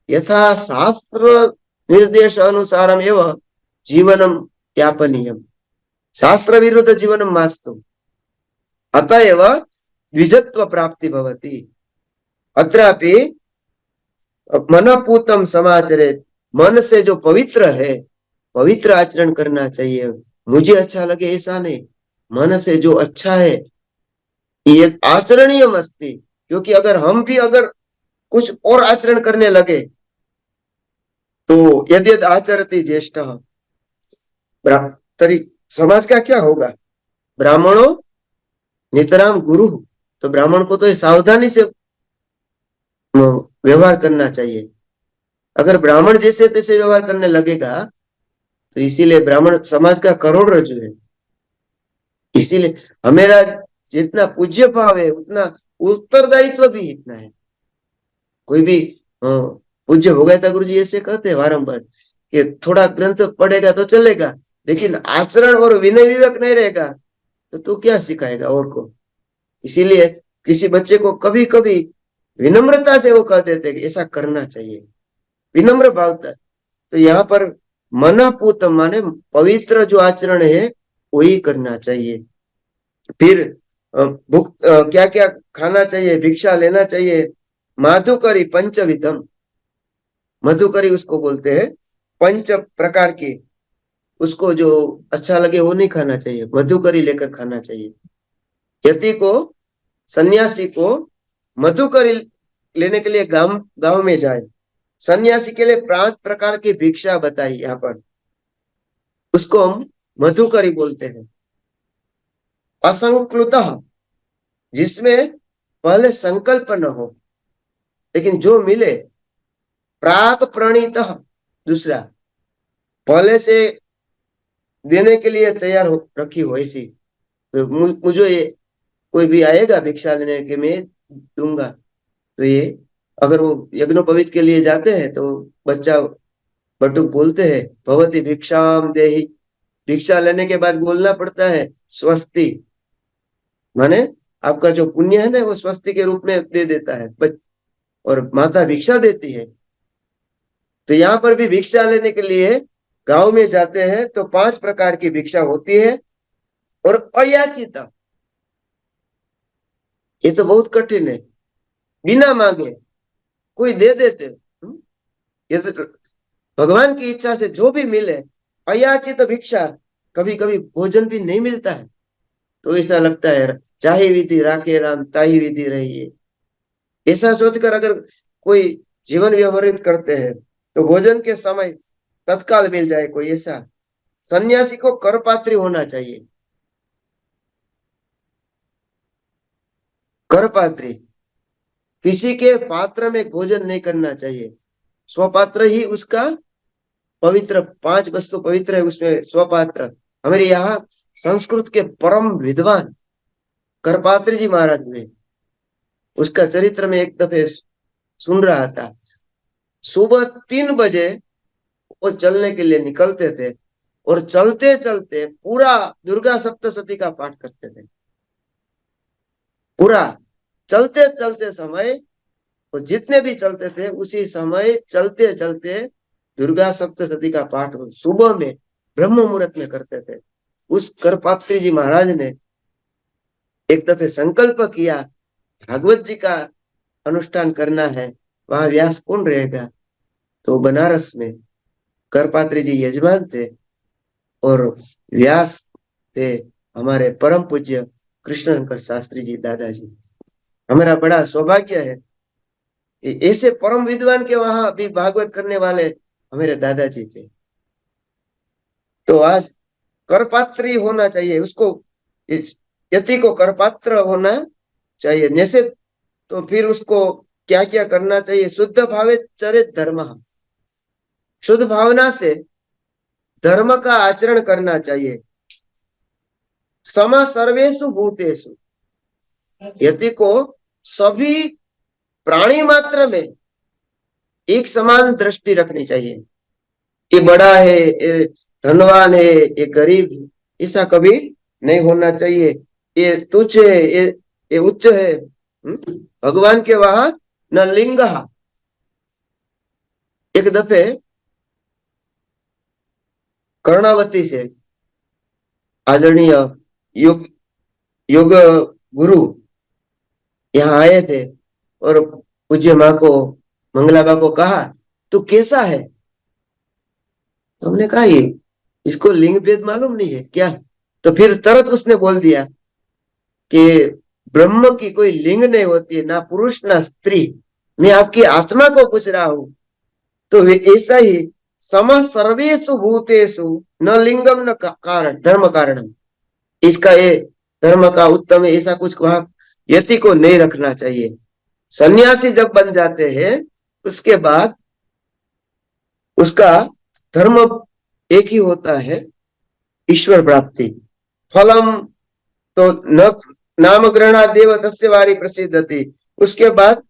यथा शास्त्र निर्देश अनुसारम एव जीवनम यापनीयम, शास्त्र विरुद्ध जीवनम मास्तु, अतएव द्विजत्व प्राप्ति भवति। अत्रापि मनपूतम समाचरेत, मन से जो पवित्र है पवित्र आचरण करना चाहिए। मुझे अच्छा लगे ऐसा नहीं, मन से जो अच्छा है ये आचरणीय मस्ती। क्योंकि अगर हम भी अगर कुछ और आचरण करने लगे तो यदि यद आचरती ज्येष्ठ तरी समाज का क्या होगा। ब्राह्मणों नितराम गुरु, तो ब्राह्मण को तो ये सावधानी से व्यवहार करना चाहिए। अगर ब्राह्मण जैसे तैसे व्यवहार करने लगेगा तो इसीलिए ब्राह्मण समाज का करोड़रज्जु है। इसीलिए हमेरा जितना पूज्य भाव है उतना उत्तरदायित्व भी इतना है। कोई भी पूज्य भोगायता गुरु जी ऐसे कहते हैं बारंबार कि थोड़ा ग्रंथ पढ़ेगा तो चलेगा, लेकिन आचरण और विनय विवेक नहीं रहेगा तो तू क्या सिखाएगा और को। इसीलिए किसी बच्चे को कभी कभी विनम्रता से वो कह देते कि ऐसा करना चाहिए, विनम्र भावता। तो यहाँ पर मनापूत माने पवित्र जो आचरण है वही करना चाहिए। फिर भुक्त क्या क्या खाना चाहिए, भिक्षा लेना चाहिए। माधुकरी पंचविधम, मधुकरी उसको बोलते हैं पंच प्रकार की, उसको जो अच्छा लगे वो नहीं खाना चाहिए, मधुकरी लेकर खाना चाहिए। यति को सन्यासी को मधुकरी लेने के लिए गांव गांव में जाए। सन्यासी के लिए 5 प्रकार की भिक्षा बताई यहाँ पर, उसको हम मधुकरी बोलते हैं। असंक्लुत, जिसमें पहले संकल्प न हो, लेकिन जो मिले। प्राक प्रणीत, दूसरा पहले से देने के लिए तैयार हो रखी हो ऐसी। तो मुझे ये कोई भी आएगा भिक्षा लेने के मैं दूंगा, तो ये अगर वो यज्ञोपवीत के लिए जाते हैं तो बच्चा बटुक बोलते हैं भवती भिक्षाम देहि, भिक्षा लेने के बाद बोलना पड़ता है स्वस्ति, माने आपका जो पुण्य है ना वो स्वस्ति के रूप में दे देता है। और माता भिक्षा देती है। तो यहाँ पर भी भिक्षा लेने के लिए गांव में जाते हैं तो 5 प्रकार की भिक्षा होती है। और अयाचित, ये तो बहुत कठिन है, बिना मांगे कोई दे देते। ये तो भगवान की इच्छा से जो भी मिले। अयाचित भिक्षा, कभी कभी भोजन भी नहीं मिलता है तो ऐसा लगता है चाहे विधि राखे राम ताही विधि रही है, ऐसा सोचकर अगर कोई जीवन व्यवहारित करते हैं तो भोजन के समय तत्काल मिल जाए कोई ऐसा। सन्यासी को करपात्री होना चाहिए। करपात्री, किसी के पात्र में भोजन नहीं करना चाहिए, स्वपात्र ही उसका पवित्र। 5 वस्तु पवित्र है उसमें स्वपात्र। हमारे यहाँ संस्कृत के परम विद्वान करपात्री जी महाराज हुए, उसका चरित्र में एक दफे सुन रहा था। सुबह 3 बजे वो चलने के लिए निकलते थे और चलते चलते पूरा दुर्गा सप्तशती का पाठ करते थे। पूरा चलते चलते समय वो जितने भी चलते थे उसी समय चलते चलते दुर्गा सप्तशती का पाठ सुबह में ब्रह्म मुहूर्त में करते थे। उस करपात्री जी महाराज ने एक दफे संकल्प किया, भागवत जी का अनुष्ठान करना है, वहां व्यास कौन रहेगा? तो बनारस में करपात्री जी यजमान थे और व्यास थे हमारे परम पूज्य कृष्णशंकर शास्त्री जी दादाजी। हमारा बड़ा सौभाग्य है, ऐसे परम विद्वान के वहां भी भागवत करने वाले हमारे दादाजी थे। तो आज करपात्री होना चाहिए, उसको इस यति को करपात्र होना चाहिए। जैसे तो फिर उसको क्या क्या करना चाहिए? शुद्ध भावे चरित धर्म, शुद्ध भावना से धर्म का आचरण करना चाहिए। सम सर्वेषु भूतेषु, यति को सभी प्राणी मात्र में एक समान दृष्टि रखनी चाहिए। ये बड़ा है, ये धनवान है, ये गरीब है, ऐसा कभी नहीं होना चाहिए। ये तुच्छ है, ये उच्च है। भगवान के वहां न लिंग। एक दफे कर्णावती से आदरणीय योग योग गुरु यहाँ आए थे और पूज्य माँ को, मंगलाबा को कहा, तू कैसा है? तो हमने कहा ये इसको लिंग भेद मालूम नहीं है क्या? तो फिर तुरंत उसने बोल दिया कि ब्रह्म की कोई लिंग नहीं होती है, ना पुरुष ना स्त्री, मैं आपकी आत्मा को पूछ रहा हूं। तो ऐसा ही सम सर्वेषु भूतेषु न लिंगम न कारण धर्म कारणम, इसका ये धर्म का उत्तम है, ऐसा कुछ वहां यति को नहीं रखना चाहिए। सन्यासी जब बन जाते हैं उसके बाद उसका धर्म एक ही होता है, ईश्वर प्राप्ति। फलम तो न नाम ग्रहणा देव तस्य वारी प्रसिद्धति। उसके बाद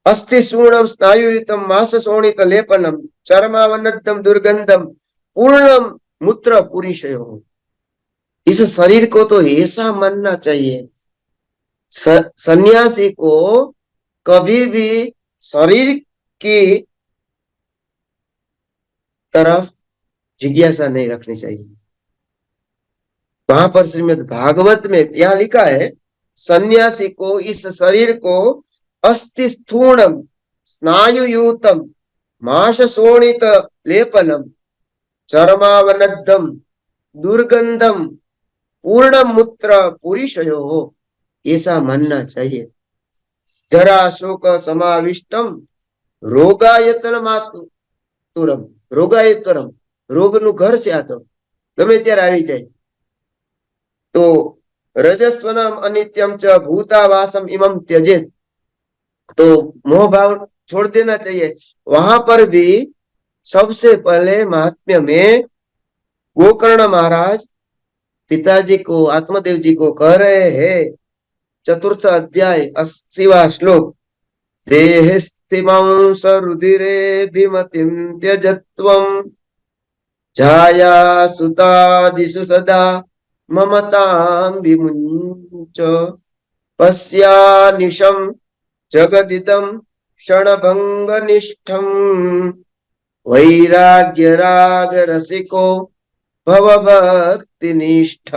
अस्थि सूर्णम स्नायुयुतम मास शोणित लेपनम चरमावनद्धम दुर्गंधम पूर्णम मूत्र पुरीशयो। इस शरीर को तो ऐसा मानना चाहिए, सन्यासी को कभी भी शरीर की तरफ जिज्ञासा नहीं रखनी चाहिए। वहां पर श्रीमद् भागवत में यह लिखा है, सन्यासी को इस शरीर को अस्थि स्थूणम स्नायुयूतम मांस शोणित लेपनम चरमावनद्धम दुर्गंधम पूर्ण मूत्र पुरीशयो, ऐसा मानना चाहिए। जरा शोक समाविष्टम रोगायतन मातुरम, रोगायतरम, रोग નું ઘર છે આ તો ગમે ત્યારે આવી જાય। तो रजस्वनम अनित्यम च भूतावासम इमम त्यजेत, तो मोह भाव छोड़ देना चाहिए। वहां पर भी सबसे पहले महात्म्य में गोकर्ण महाराज पिताजी को, आत्मदेव जी को कह रहे हैं, चतुर्थ अध्याय 80वां श्लोक, देहस्थिमांस रुधिरे विमतिम त्यजत्वम छाया सुतादिषु सदा ममतां विमुञ्च पश्यानिशं जगदिदं क्षणभंगनिष्ठं वैराग्य राग रसिको भवभक्तिनिष्ठ।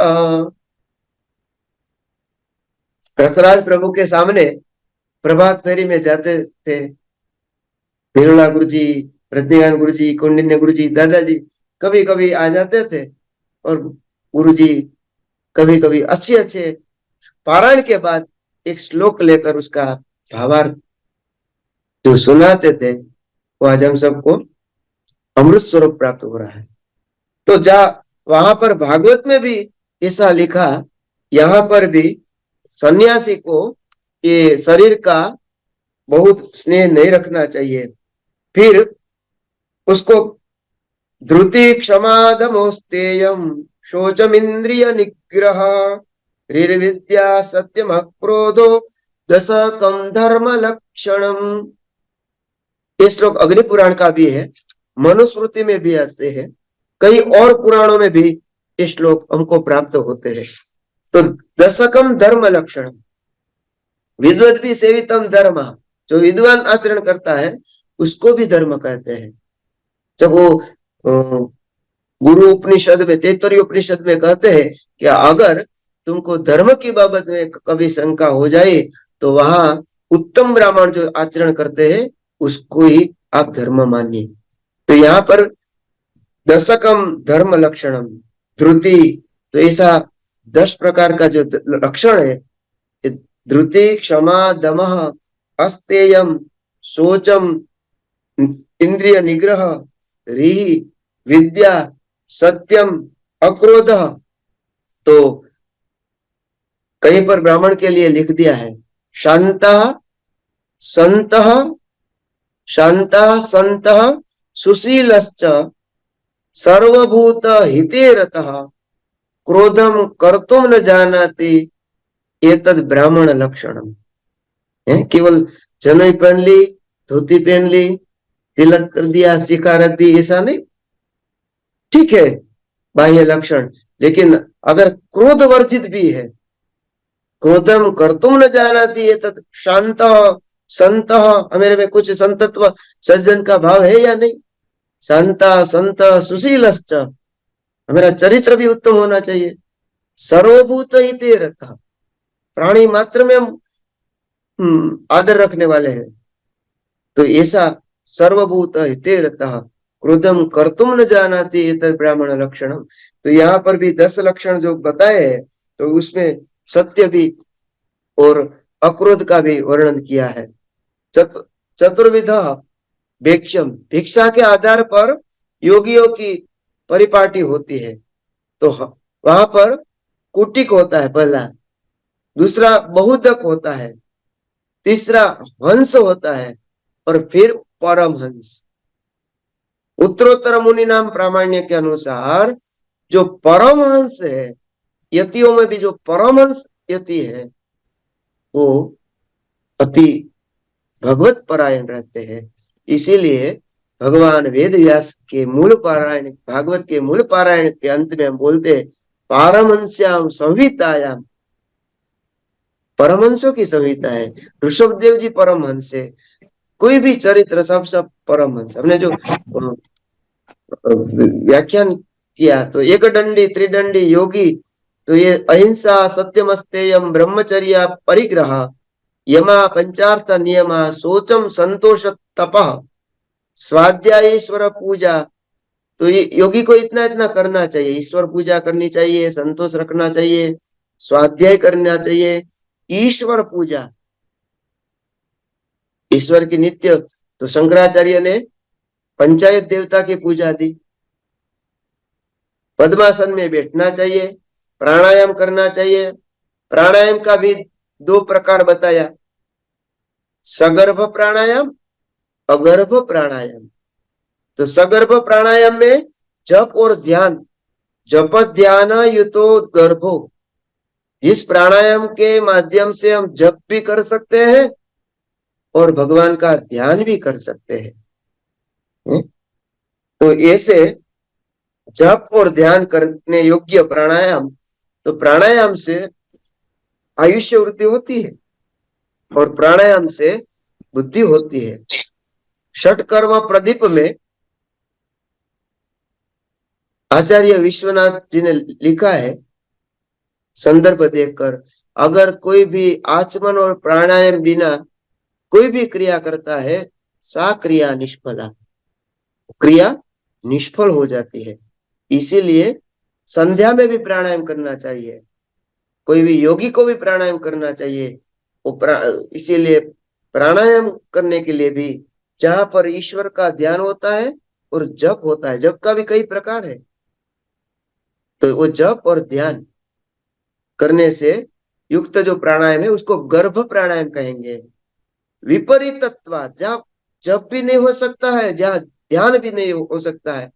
रसराज प्रभु के सामने प्रभात फेरी में जाते थे निर्मला गुरु जी, रजनीकांत गुरु जी, कौंडिन्य गुरु जी, दादाजी कभी कभी आ जाते थे और गुरु जी कभी कभी अच्छे अच्छे पारायण के बाद एक श्लोक लेकर उसका भावार्थ जो सुनाते थे, वो आज हम सबको अमृत स्वरूप प्राप्त हो रहा है। तो जा वहां पर भागवत में भी ऐसा लिखा, यहाँ पर भी सन्यासी को ये शरीर का बहुत स्नेह नहीं रखना चाहिए। फिर उसको ध्रुति क्षमा दमोस्तेयम शोचमिंद्रिय निग्रह ऋर्विद्या सत्यम क्रोधो दशकम धर्म लक्षणम। ये श्लोक अग्नि पुराण का भी है, मनुस्मृति में भी आते हैं, कई और पुराणों में भी ये श्लोक हमको प्राप्त होते हैं। तो दशकम धर्म लक्षण, विद्वत भी सेवितम धर्म, जो विद्वान आचरण करता है उसको भी धर्म कहते हैं। जब वो गुरु उपनिषद में, तैत्तरीय उपनिषद में कहते हैं कि अगर तुमको धर्म की बाबत में कभी शंका हो जाए तो वहां उत्तम ब्राह्मण जो आचरण करते हैं उसको ही आप धर्म मानिए। तो यहाँ पर दशकम धर्म लक्षणम ध्रुति, तो ऐसा 10 प्रकार का जो लक्षण है, ध्रुति, क्षमा, दमः, अस्तेयम, शोचम, इंद्रिय निग्रह, रीहि, विद्या, सत्यम, अक्रोध। तो कहीं पर ब्राह्मण के लिए लिख दिया है शांत संत, शांत संत, सुशीलश्च, सर्वभूत हिते रतः, क्रोधम कर्तुम न जानाति, एतद ब्राह्मण लक्षणम। केवल जनई पहन ली, धोती पहन ली, तिलक कर दिया, शिखा रख दी, ऐसा नहीं, ठीक है बाह्य लक्षण, लेकिन अगर क्रोध वर्जित भी है, क्रोधम कर्तुम न जानाति, एतद शांत संत, मेरे में कुछ संतत्व सज्जन का भाव है या नहीं, शांता संत सुशीलश्च, मेरा चरित्र भी उत्तम होना चाहिए, सर्वभूत हिते रतः, प्राणी मात्र में हम आदर रखने वाले हैं, तो ऐसा सर्वभूत हिते रतः, क्रोधम कर्तुम न जानाति, एतद ब्राह्मण लक्षणम। तो यहाँ पर भी 10 लक्षण जो बताए हैं, तो उसमें सत्य भी और अक्रोध का भी वर्णन किया है। चतुर्विध भिक्षम, भिक्षा के आधार पर योगियों की परिपाटी होती है, तो वहां पर कुटिक होता है पहला, दूसरा बहुदक होता है, तीसरा हंस होता है, और फिर परमहंस। उत्तरोत्तर मुनि नाम प्रामाण्य के अनुसार जो परमहंस है, यतियों में भी जो परमहंस यति है, वो अति भगवत परायण रहते हैं। इसीलिए भगवान वेद व्यास के मूल पारायण, भागवत के मूल पारायण के अंत में हम बोलते हैं पारमहंस्याम संहितायाम, परमहंसों की संहिता है। ऋषभदेव जी परमहंस है, कोई भी चरित्र सब परमहंस। हमने जो व्याख्यान किया तो एक दंडी त्रिदंडी योगी, तो ये अहिंसा, सत्यमस्तेयम, ब्रह्मचर्य, परिग्रह, यमा, पंचार्थ नियमा, शोचम, संतोष, तपः, स्वाध्याय, ईश्वर पूजा। तो ये योगी को इतना इतना करना चाहिए, ईश्वर पूजा करनी चाहिए, संतोष रखना चाहिए, स्वाध्याय करना चाहिए, ईश्वर पूजा, ईश्वर की नित्य। तो शंकराचार्य ने पंचायत देवता की पूजा दी, पद्मासन में बैठना चाहिए, प्राणायाम करना चाहिए। प्राणायाम का भी 2 प्रकार बताया, सगर्भ प्राणायाम, अगर्भ प्राणायाम। तो सगर्भ प्राणायाम में जप और ध्यान, जप ध्यान युतो गर्भो, जिस प्राणायाम के माध्यम से हम जप भी कर सकते हैं और भगवान का ध्यान भी कर सकते हैं। तो ऐसे जप और ध्यान करने योग्य प्राणायाम, तो प्राणायाम से आयुष्य वृद्धि होती है और प्राणायाम से बुद्धि होती है। षटकर्म प्रदीप में आचार्य विश्वनाथ जी ने लिखा है, संदर्भ देखकर, अगर कोई भी आचमन और प्राणायाम बिना कोई भी क्रिया करता है, सा क्रिया निष्फला, क्रिया निष्फल हो जाती है। इसीलिए संध्या में भी प्राणायाम करना चाहिए, कोई भी योगी को भी प्राणायाम करना चाहिए। इसीलिए प्राणायाम करने के लिए भी जहां पर ईश्वर का ध्यान होता है और जप होता है, जप का भी कई प्रकार है, तो वो जप और ध्यान करने से युक्त जो प्राणायाम है उसको गर्भ प्राणायाम कहेंगे। विपरीतत्व, जहाँ जप भी नहीं हो सकता है, जहाँ ध्यान भी नहीं हो सकता है,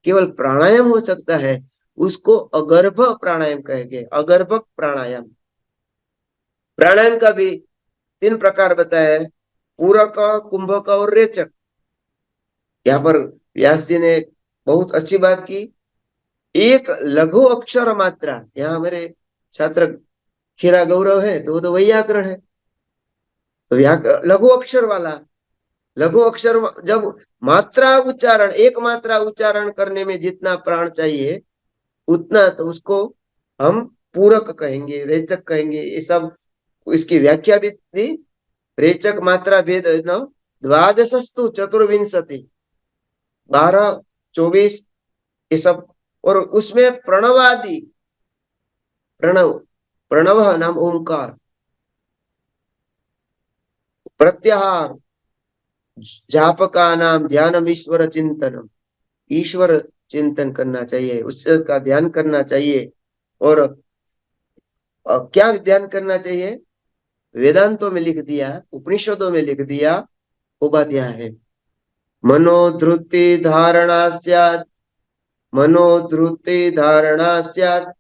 केवल प्राणायाम हो सकता है, उसको अगर्भ प्राणायाम कहेंगे, अगर्भक प्राणायाम। प्राणायाम का भी 3 प्रकार बताया है, पूरक, कुंभक और रेचक। यहाँ पर व्यास जी ने बहुत अच्छी बात की, एक लघु अक्षर मात्रा, यहाँ हमारे छात्र खीरा गौरव है तो वो तो वैयाकरण है, तो लघु अक्षर वाला लघु अक्षर जब मात्रा उच्चारण, एक मात्रा उच्चारण करने में जितना प्राण चाहिए उतना तो उसको हम पूरक कहेंगे, रेचक कहेंगे। ये सब इसकी व्याख्या भी थी। रेचक मात्रा भेद न द्वादशस्तु चतुर्विंशति, 12, 24 ये सब। और उसमें प्रणवादि, प्रणव, प्रणव नाम ओंकार, प्रत्याहार, जापका नाम ध्यानम ईश्वर चिंतनम, ईश्वर चिंतन करना चाहिए, उसका ध्यान करना चाहिए। और क्या ध्यान करना चाहिए? वेदांतों में लिख दिया, उपनिषदों में लिख दिया, उपाध्याय है। मनोधृति धारणा स्यात्, मनोधृति धारणा स्यात्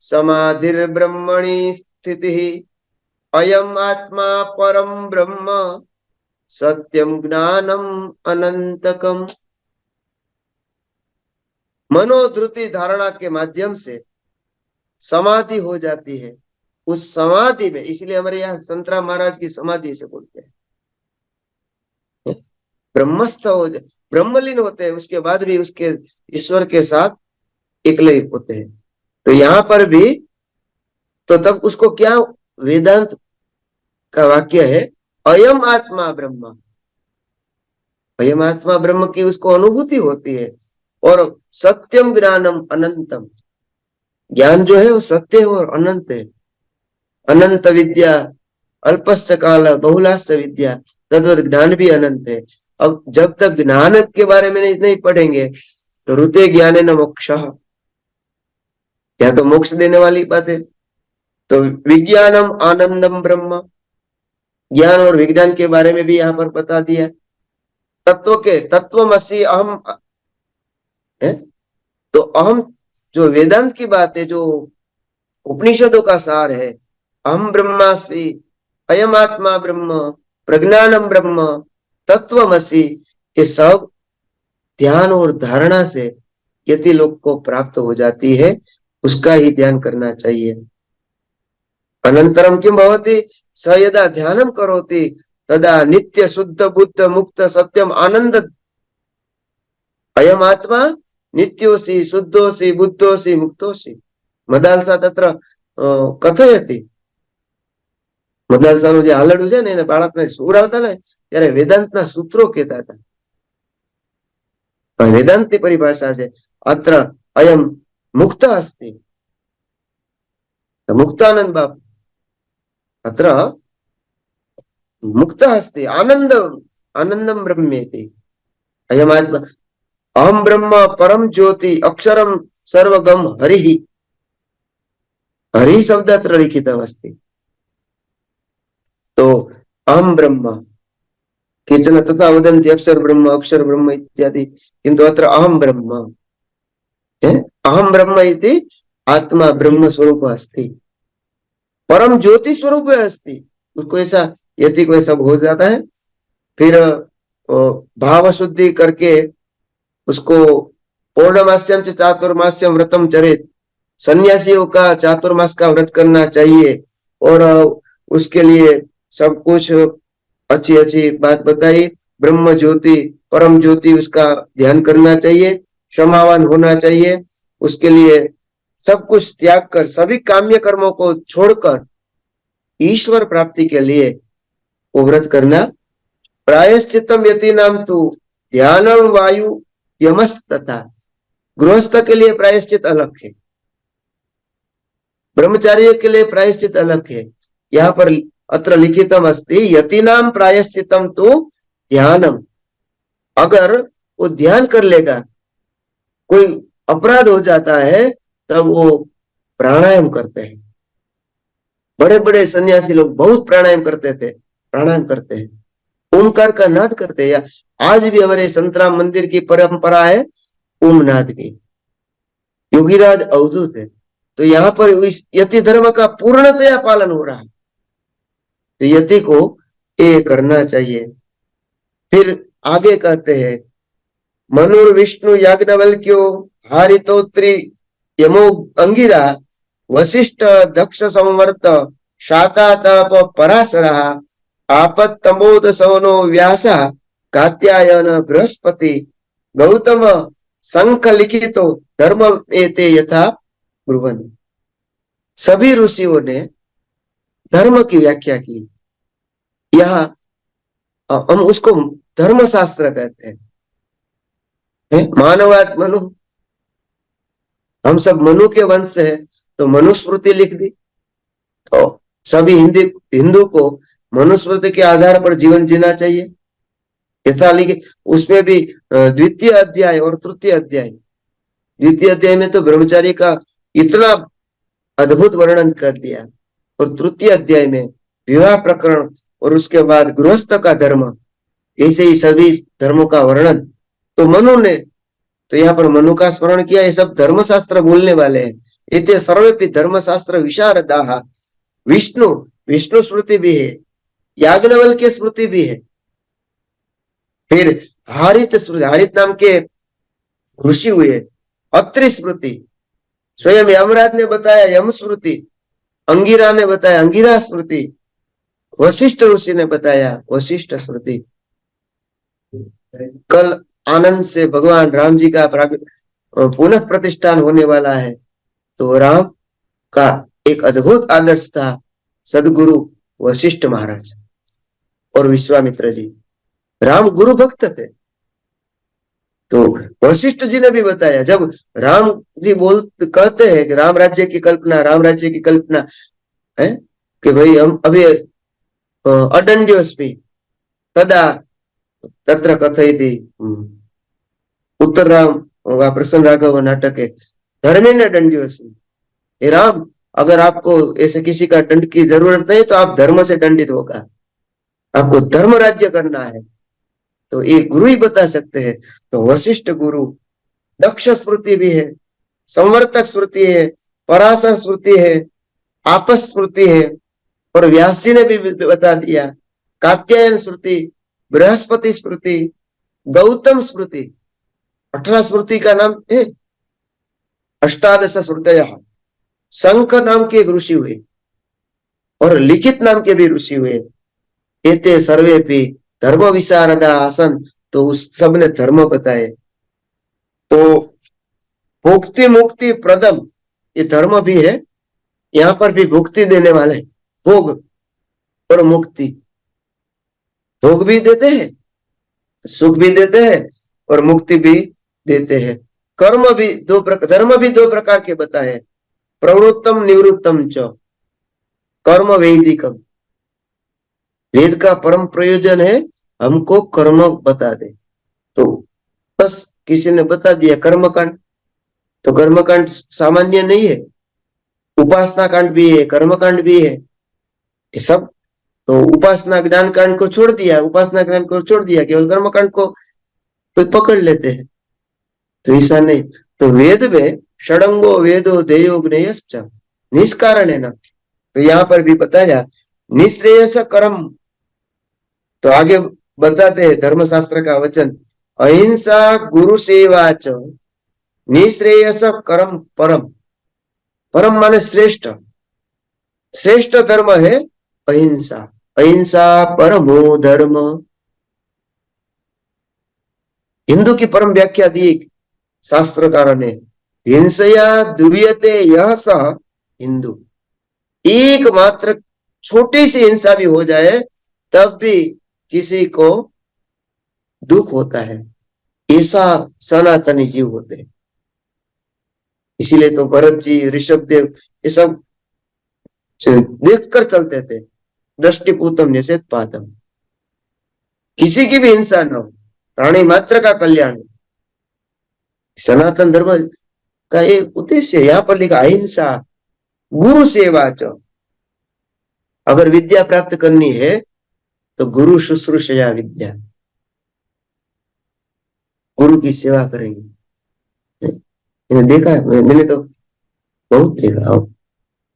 समाधिर्ब्रह्मणि स्थितिः, अयम आत्मा परम ब्रह्म सत्यम ज्ञानम अनंतकम। मनोधृति धारणा के माध्यम से समाधि हो जाती है। उस समाधि में, इसलिए हमारे यहाँ संतराम महाराज की समाधि से बोलते हैं, ब्रह्मस्थ हो जाए, ब्रह्मलीन होते हैं, उसके बाद भी उसके ईश्वर के साथ एकलय होते हैं। तो यहाँ पर भी तो तब उसको क्या, वेदांत का वाक्य है, अयम आत्मा ब्रह्म, अयम आत्मा ब्रह्म की उसको अनुभूति होती है। और सत्यम ज्ञानम अनंतम, ज्ञान जो है वो सत्य है और अनंत है। अनंत विद्या अल्पस्य काल बहुलास्य विद्या, तद्वत ज्ञान भी अनंत है। अब जब तक ज्ञान के बारे में नहीं पढ़ेंगे तो रुते ज्ञाने न मोक्ष, क्या तो मोक्ष देने वाली बात है। तो विज्ञानम आनंदम ब्रह्म, ज्ञान और विज्ञान के बारे में भी यहाँ पर बता दिया। तत्व के तत्वमसि अहम है, तो अहम जो वेदांत की बात है, जो उपनिषदों का सार है, अहम ब्रह्मास्मि, अयम आत्मा ब्रह्म, प्रज्ञानम ब्रह्म, तत्वमसि, ये सब ध्यान और धारणा से यति लोग को प्राप्त हो जाती है, उसका ही ध्यान करना चाहिए। अनंतरम किम भवति, स यदा ध्यानम करोति तदा नित्य शुद्ध बुद्ध मुक्त सत्यम आनंद, अयम आत्मा नित्योसि शुद्धोसि बुद्धोसि मुक्तोसि। मदालसा तत्र कथयति, મદાલસાનું જે હાલડું છે ને એને બાળકને સુવડાવતા ને ત્યારે વેદાંતના સૂત્રો કહેતા હતા, વેદાંતની પરિભાષા છે। અત્ર અયમ મુક્ત અસ્તિ, મુક્તાનંદ બાપ અત્ર મુક્ત અસ્તિ, આનંદમ આનંદમ બ્રહ્મેતિ, અયમ આત્મા અહમ બ્રહ્મ પરમ જ્યોતિ અક્ષરમ સર્વગમ હરિ, હરિ શબ્દ અત્ર લિખિતમ અસ્તિ। तो अहम ब्रह्म, केचन तथा वदन्ति अक्षर ब्रह्म अक्षर ब्रह्म इत्यादि, किन्तु अत्र अहम ब्रह्म, अहम ब्रह्म इति आत्मा ब्रह्म स्वरूप अस्ति, परम ज्योति स्वरूप अस्ति। उसको ऐसा यदि कोई सब हो जाता है, फिर भाव शुद्धि करके उसको पौर्णमास्यम च चातुर्मास्यम व्रतम चरेत, सन्यासियों का चातुर्मास का व्रत करना चाहिए। और उसके लिए सब कुछ अच्छी अच्छी बात बताई, ब्रह्म ज्योति परम ज्योति उसका ध्यान करना चाहिए, क्षमावान होना चाहिए, उसके लिए सब कुछ त्याग कर, सभी काम्य कर्मों को छोड़कर ईश्वर प्राप्ति के लिए वो व्रत करना। प्रायश्चितम यति नाम तू ध्यानम वायु यमस, तथा गृहस्थ के लिए प्रायश्चित अलग है, ब्रह्मचारियों के लिए प्रायश्चित अलग है। यहाँ पर अत्र लिखितम अस्ति यतीनाम प्रायश्चितम तो ध्यानम, अगर वो ध्यान कर लेगा, कोई अपराध हो जाता है तब वो प्राणायाम करते हैं। बड़े बड़े सन्यासी लोग बहुत प्राणायाम करते थे, प्राणायाम करते हैं, ओंकार का नाद करते हैं। या आज भी हमारे संतराम मंदिर की परंपरा है ओम नाद की, योगीराज अवधूत है। तो यहाँ पर इस यति धर्म का पूर्णतया पालन हो रहा है, तो यति को ये करना चाहिए। फिर आगे कहते हैं मनुर विष्णु याज्ञवल्क्यो हारितोत्री यमो अंगिरा वशिष्ठ दक्ष संवर्त शाता तप पराशरा आपत्तमोद सवनो व्यासा कात्यायन बृहस्पति गौतम संख लिखितो धर्म एते यथा ब्रुवन। सभी ऋषियों ने धर्म की व्याख्या की। यहाँ हम उसको धर्मशास्त्र कहते हैं। मानवाद मनु, हम सब मनु के वंश से है, तो मनुस्मृति लिख दी। तो सभी हिंदू को मनुस्मृति के आधार पर जीवन जीना चाहिए। यथा लिखे उसमें भी द्वितीय अध्याय और तृतीय अध्याय, द्वितीय अध्याय में तो ब्रह्मचारी का इतना अद्भुत वर्णन कर दिया, और तृतीय अध्याय में विवाह प्रकरण और उसके बाद गृहस्थ का धर्म, ऐसे ही सभी धर्मों का वर्णन। तो मनु ने तो यहाँ पर मनु का स्मरण किया। ये सब धर्मशास्त्र बोलने वाले हैं। इतने सर्वेपि धर्मशास्त्र विशारदाः। विष्णु विष्णु स्मृति भी है, याज्ञवल्क्य स्मृति भी है। फिर हारित स्मृति, हारित नाम के ऋषि हुए। अत्रि स्मृति, स्वयं यमराज ने बताया यम स्मृति। अंगिरा ने बताया अंगिरा स्मृति। वशिष्ठ ऋषि ने बताया वशिष्ठ स्मृति। कल आनंद से भगवान राम जी का पुनः प्रतिष्ठान होने वाला है, तो राम का एक अद्भुत आदर्श था सदगुरु वशिष्ठ महाराज और विश्वामित्र जी। राम गुरु भक्त थे। तो वशिष्ठ जी ने भी बताया, जब राम जी कहते हैं कि राम राज्य की कल्पना, राम राज्य की कल्पना है कि भाई हम अभी अदंड्योस्मि तदा तत्र कथयति उत्तर राम व प्रसन्न राघव नाटक है धर्मेण दंड्योस्मि। हे राम, अगर आपको ऐसे किसी का दंड की जरूरत नहीं तो आप धर्म से दंडित होगा, आपको धर्म राज्य करना है। तो ये गुरु ही बता सकते हैं। तो वशिष्ठ गुरु, दक्ष स्मृति भी है, संवर्तक स्मृति है, पराशर स्मृति है, आपस स्मृति है, और व्यास जी ने भी बता दिया। कात्यायन स्मृति, बृहस्पति स्मृति, गौतम स्मृति, 18 स्मृति का नाम है। अष्टादश स्मृतयः, शंख नाम के एक ऋषि हुए और लिखित नाम के भी ऋषि हुए। एते सर्वेपि धर्म विशारदा आसन, तो उस सब ने धर्म बताए। तो भुक्ति मुक्ति प्रदम, ये धर्म भी है। यहाँ पर भी भुक्ति देने वाले, भोग और मुक्ति। भोग भी देते हैं, सुख भी देते हैं और मुक्ति भी देते हैं। कर्म भी दो प्रकार, धर्म भी दो प्रकार के बताए, प्रवृत्तम निवृत्तम च। कर्म वैदिकम, वेद का परम प्रयोजन है हमको कर्म बता दे। तो बस किसी ने बता दिया कर्मकांड, तो कर्मकांड सामान्य नहीं है, उपासना कांड भी है, कर्मकांड भी है, ये सब। तो उपासना ज्ञान कांड को छोड़ दिया, उपासना ज्ञान को छोड़ दिया, केवल कर्मकांड को तो पकड़ लेते हैं। तो ऐसा नहीं। तो वेद में षडंगो वेदो देयो ज्ञेयश्च निष्कारण है ना। तो यहाँ पर भी बताया निश्रेयस कर्म। तो आगे बताते हैं धर्मशास्त्र का वचन, अहिंसा गुरु सेवा च निश्रेयस कर्म परम। परम माने श्रेष्ठ, श्रेष्ठ धर्म है अहिंसा। अहिंसा परमो धर्म। हिंदू की परम व्याख्या दी शास्त्रकारों ने, हिंसया दुव्यते यह सह हिंदू। एकमात्र छोटी सी हिंसा भी हो जाए तब भी किसी को दुख होता है, ऐसा सनातनी जीव होते हैं। इसीलिए तो भरत जी, ऋषभ देव, ये सब देखकर चलते थे, दृष्टिपूतम जैसे पातम। किसी की भी हिंसा न हो, प्राणी मात्र का कल्याण। सनातन धर्म का एक उद्देश्य यहाँ पर लिखा अहिंसा गुरु सेवा च। अगर विद्या प्राप्त करनी है तो गुरु शुश्रूषया विद्या, गुरु की सेवा करेंगे। मैंने देखा है, मैंने तो बहुत देखा।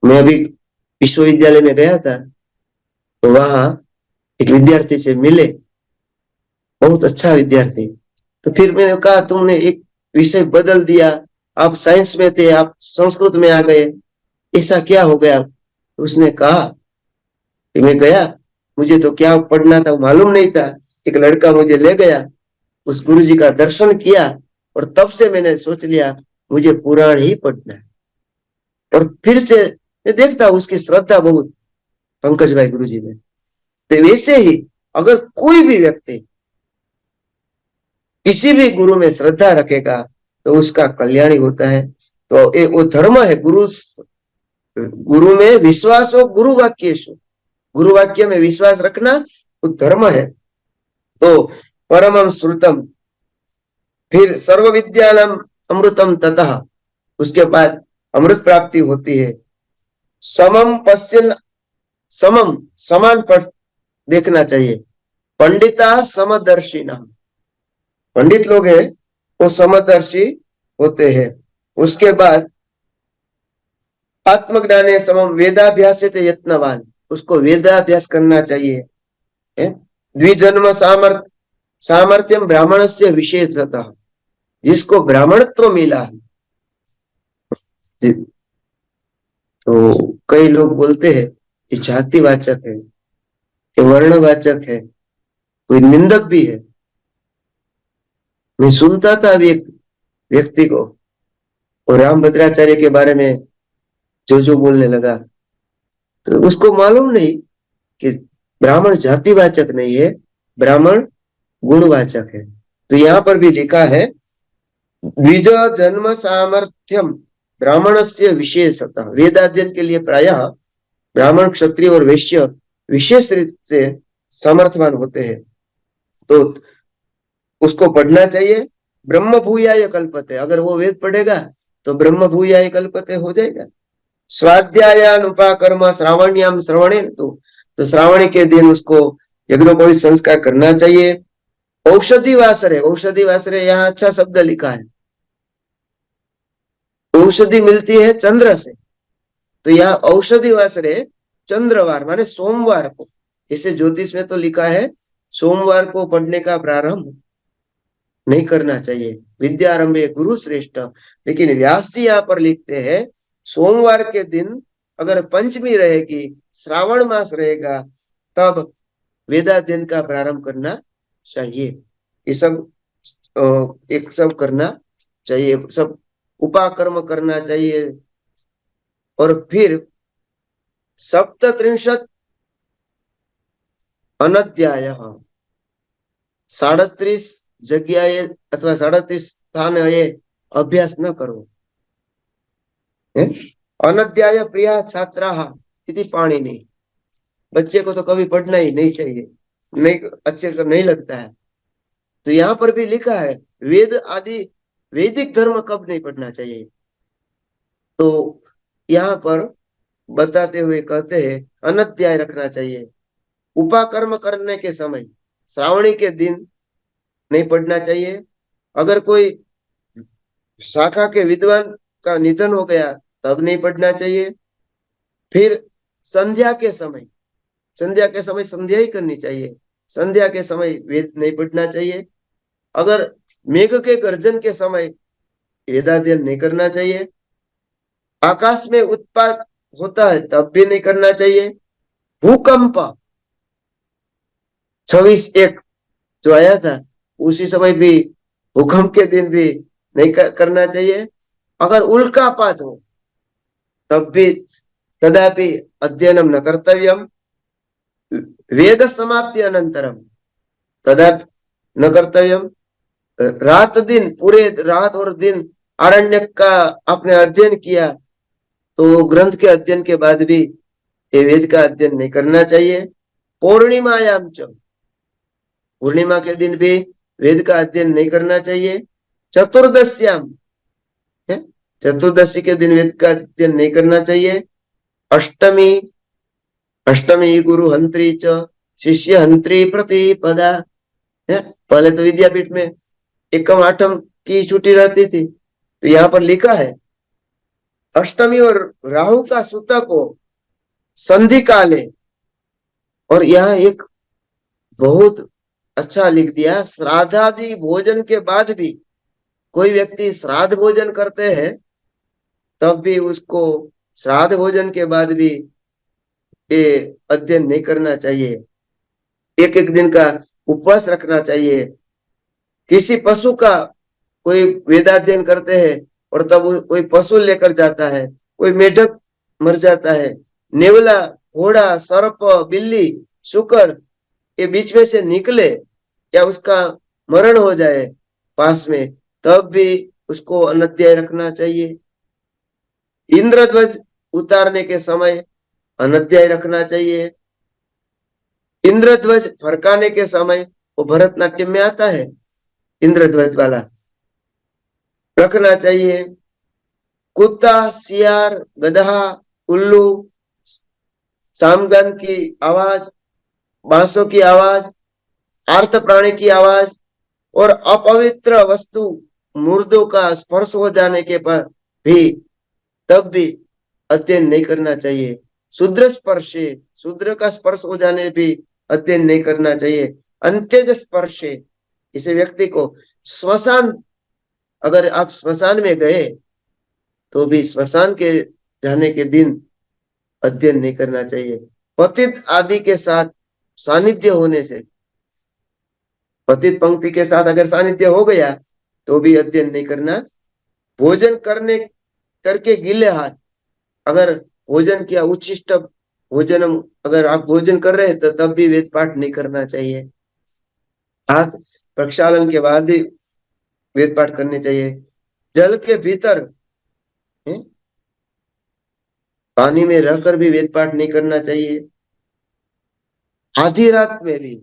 मैं अभी विश्वविद्यालय में गया था, तो वहां एक विद्यार्थी से मिले, बहुत अच्छा विद्यार्थी। तो फिर मैंने कहा तुमने एक विषय बदल दिया, आप साइंस में थे, आप संस्कृत में आ गए, ऐसा क्या हो गया? उसने कहा कि मैं गया, मुझे तो क्या पढ़ना था मालूम नहीं था, एक लड़का मुझे ले गया, उस गुरु जी का दर्शन किया और तब से मैंने सोच लिया मुझे पुराण ही पढ़ना है। और फिर से मैं देखता उसकी श्रद्धा बहुत पंकज भाई गुरु जी में। तो वैसे ही अगर कोई भी व्यक्ति किसी भी गुरु में श्रद्धा रखेगा तो उसका कल्याण ही होता है। तो ये वो धर्म है, गुरु गुरु में विश्वास हो, गुरु वाक्य, गुरु वाक्य में विश्वास रखना वो धर्म है। तो परमम श्रुतम, फिर सर्व विद्यालम अमृतम ततः, उसके बाद अमृत प्राप्ति होती है। समम पश्चिन, समम समान पर देखना चाहिए। पंडिता समदर्शी नाम, पंडित लोग हैं वो समदर्शी होते हैं। उसके बाद आत्मज्ञान समम वेदाभ्यास से यत्नवान, उसको वेदाभ्यास करना चाहिए। द्विजन्म सामर्थ्य सामर्थ्यम ब्राह्मण से विशेषतः, जिसको ब्राह्मणत्व मिला है। तो कई लोग बोलते हैं कि जातिवाचक है, कि वर्णवाचक है, कोई निंदक भी है। मैं सुनता था अभी एक व्यक्ति को, और रामभद्राचार्य के बारे में जो बोलने लगा, तो उसको मालूम नहीं कि ब्राह्मण जातिवाचक नहीं है, ब्राह्मण गुणवाचक है। तो यहाँ पर भी लिखा है द्विज जन्म सामर्थ्यम ब्राह्मण से विशेषतः, वेदाध्ययन के लिए प्रायः ब्राह्मण क्षत्रिय और वैश्य विशेष रूप से समर्थवान होते हैं। तो उसको पढ़ना चाहिए। ब्रह्म भूयाय कल्पते, अगर वो वेद पढ़ेगा तो ब्रह्म भूयाय कल्पते हो जाएगा। स्वाध्यायानुपाकर्म श्रावण्याम श्रवणे, तो श्रावणी के दिन उसको यज्ञोपवीत संस्कार करना चाहिए। औषधि वासरे, औषधि वासरे यहाँ अच्छा शब्द लिखा है, औषधि मिलती है चंद्र से, तो यहाँ औषधि वासरे चंद्रवार माने सोमवार को, इसे ज्योतिष में तो लिखा है सोमवार को पढ़ने का प्रारंभ नहीं करना चाहिए। विद्यारंभे गुरु श्रेष्ठ, लेकिन व्यास जी यहाँ पर लिखते हैं सोमवार के दिन अगर पंचमी रहेगी, श्रावण मास रहेगा, तब वेदाध्ययन का प्रारंभ करना चाहिए। ये सब एक सब करना चाहिए, सब उपाकर्म करना चाहिए। और फिर सप्तत्रिंशत् अनध्याय, 37 जगह अथवा 37 स्थान ये अभ्यास न करो। अनध्याय प्रिया छात्रा इति पाणिनि, बच्चे को तो कभी पढ़ना ही नहीं चाहिए, नहीं अच्छे से नहीं लगता है। तो यहाँ पर भी लिखा है वेद आदि वैदिक धर्म कब नहीं पढ़ना चाहिए। तो यहाँ पर बताते हुए कहते हैं अनध्याय रखना चाहिए। उपाकर्म करने के समय श्रावणी के दिन नहीं पढ़ना चाहिए। अगर कोई शाखा के विद्वान का निधन हो गया तब नहीं पढ़ना चाहिए। फिर संध्या के समय, संध्या के समय संध्या ही करनी चाहिए, संध्या के समय वेद नहीं पढ़ना चाहिए। अगर मेघ के गर्जन के समय वेदाध्ययन नहीं करना चाहिए। आकाश में उत्पात होता है तब भी नहीं करना चाहिए। भूकंप 26/1 जो आया था उसी समय भी, भूकंप के दिन भी नहीं करना चाहिए। अगर उल्कापात हो तब भी तदापि अध्ययनम न कर्तव्यम। वेद समाप्ति अनंतरम तदापि न कर्तव्यम। रात दिन, पूरे रात और दिन आरण्य का आपने अध्ययन किया तो ग्रंथ के अध्ययन के बाद भी ये वेद का अध्ययन नहीं करना चाहिए। पौर्णिमायाम च, पूर्णिमा के दिन भी वेद का अध्ययन नहीं करना चाहिए। चतुर्दश्याम, चतुर्दशी के दिन वेद का अध्ययन नहीं करना चाहिए। अष्टमी, अष्टमी गुरु हंत्री च शिष्य हंत्री प्रतिपदा, पहले तो विद्यापीठ में एकम आठम की छुट्टी रहती थी, तो यहाँ पर लिखा है अष्टमी और राहु का सूतक को संधि काले। और यहाँ एक बहुत अच्छा लिख दिया, श्राद्धादि भोजन के बाद भी, कोई व्यक्ति श्राद्ध भोजन करते हैं तब भी उसको श्राद्ध भोजन के बाद भी ये अध्ययन नहीं करना चाहिए। एक एक दिन का उपवास रखना चाहिए। किसी पशु का कोई वेदाध्ययन करते हैं और तब कोई पशु लेकर जाता है, कोई मेढक मर जाता है, नेवला, घोड़ा, सर्प, बिल्ली, शुकर के बीच में से निकले या उसका मरण हो जाए पास में, तब भी उसको अनध्याय रखना चाहिए। इंद्रध्वज उतारने के समय अनध्याय रखना चाहिए। इंद्रध्वज फरकाने के समय, वो भरतनाट्यम में आता है, इंद्रध्वज वाला रखना चाहिए। कुत्ता, सियार, गधा, उल्लू, सामगान की आवाज, बांसों की आवाज, आर्त प्राणी की आवाज और अपवित्र वस्तु मुर्दों का स्पर्श हो जाने के पर भी तब भी अध्ययन नहीं करना चाहिए। शूद्र स्पर्शे, शूद्र का स्पर्श हो जाने भी अध्ययन नहीं करना चाहिए। अंत्यज स्पर्शे, इसे व्यक्ति को स्मशान, अगर आप स्मशान में गए तो भी स्मशान के जाने के दिन अध्ययन नहीं करना चाहिए। पतित आदि के साथ सानिध्य होने से, पतित पंक्ति के साथ अगर सानिध्य हो गया तो भी अध्ययन नहीं करना। भोजन करने करके गीले हाथ, अगर भोजन किया उच्छिष्ट भोजन, अगर आप भोजन कर रहे हैं तो तब भी वेद पाठ नहीं करना चाहिए। हाथ प्रक्षालन के बाद ही वेद पाठ करने चाहिए। जल के भीतर, पानी में रहकर भी वेद पाठ नहीं करना चाहिए। आधी रात में भी,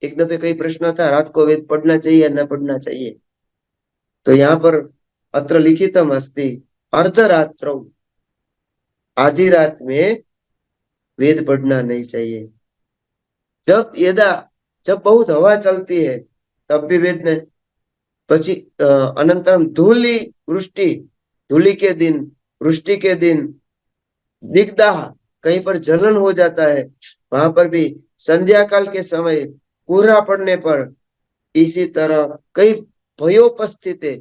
एक दफे कई प्रश्न था रात को वेद पढ़ना चाहिए या न पढ़ना चाहिए, तो यहाँ पर अत्र लिखितम अस्ति अर्धरात्रौ, आधी रात में वेद पढ़ना नहीं चाहिए। जब यदा, जब बहुत हवा चलती है तब भी वेद ने, પછી अनंतरम धूली वृष्टि, धूली के दिन, वृष्टि के दिन, दिग्दाह, कहीं पर जलन हो जाता है, वहां पर भी संध्या काल के समय कोहरा पड़ने पर, इसी तरह कई भयोपस्थित है,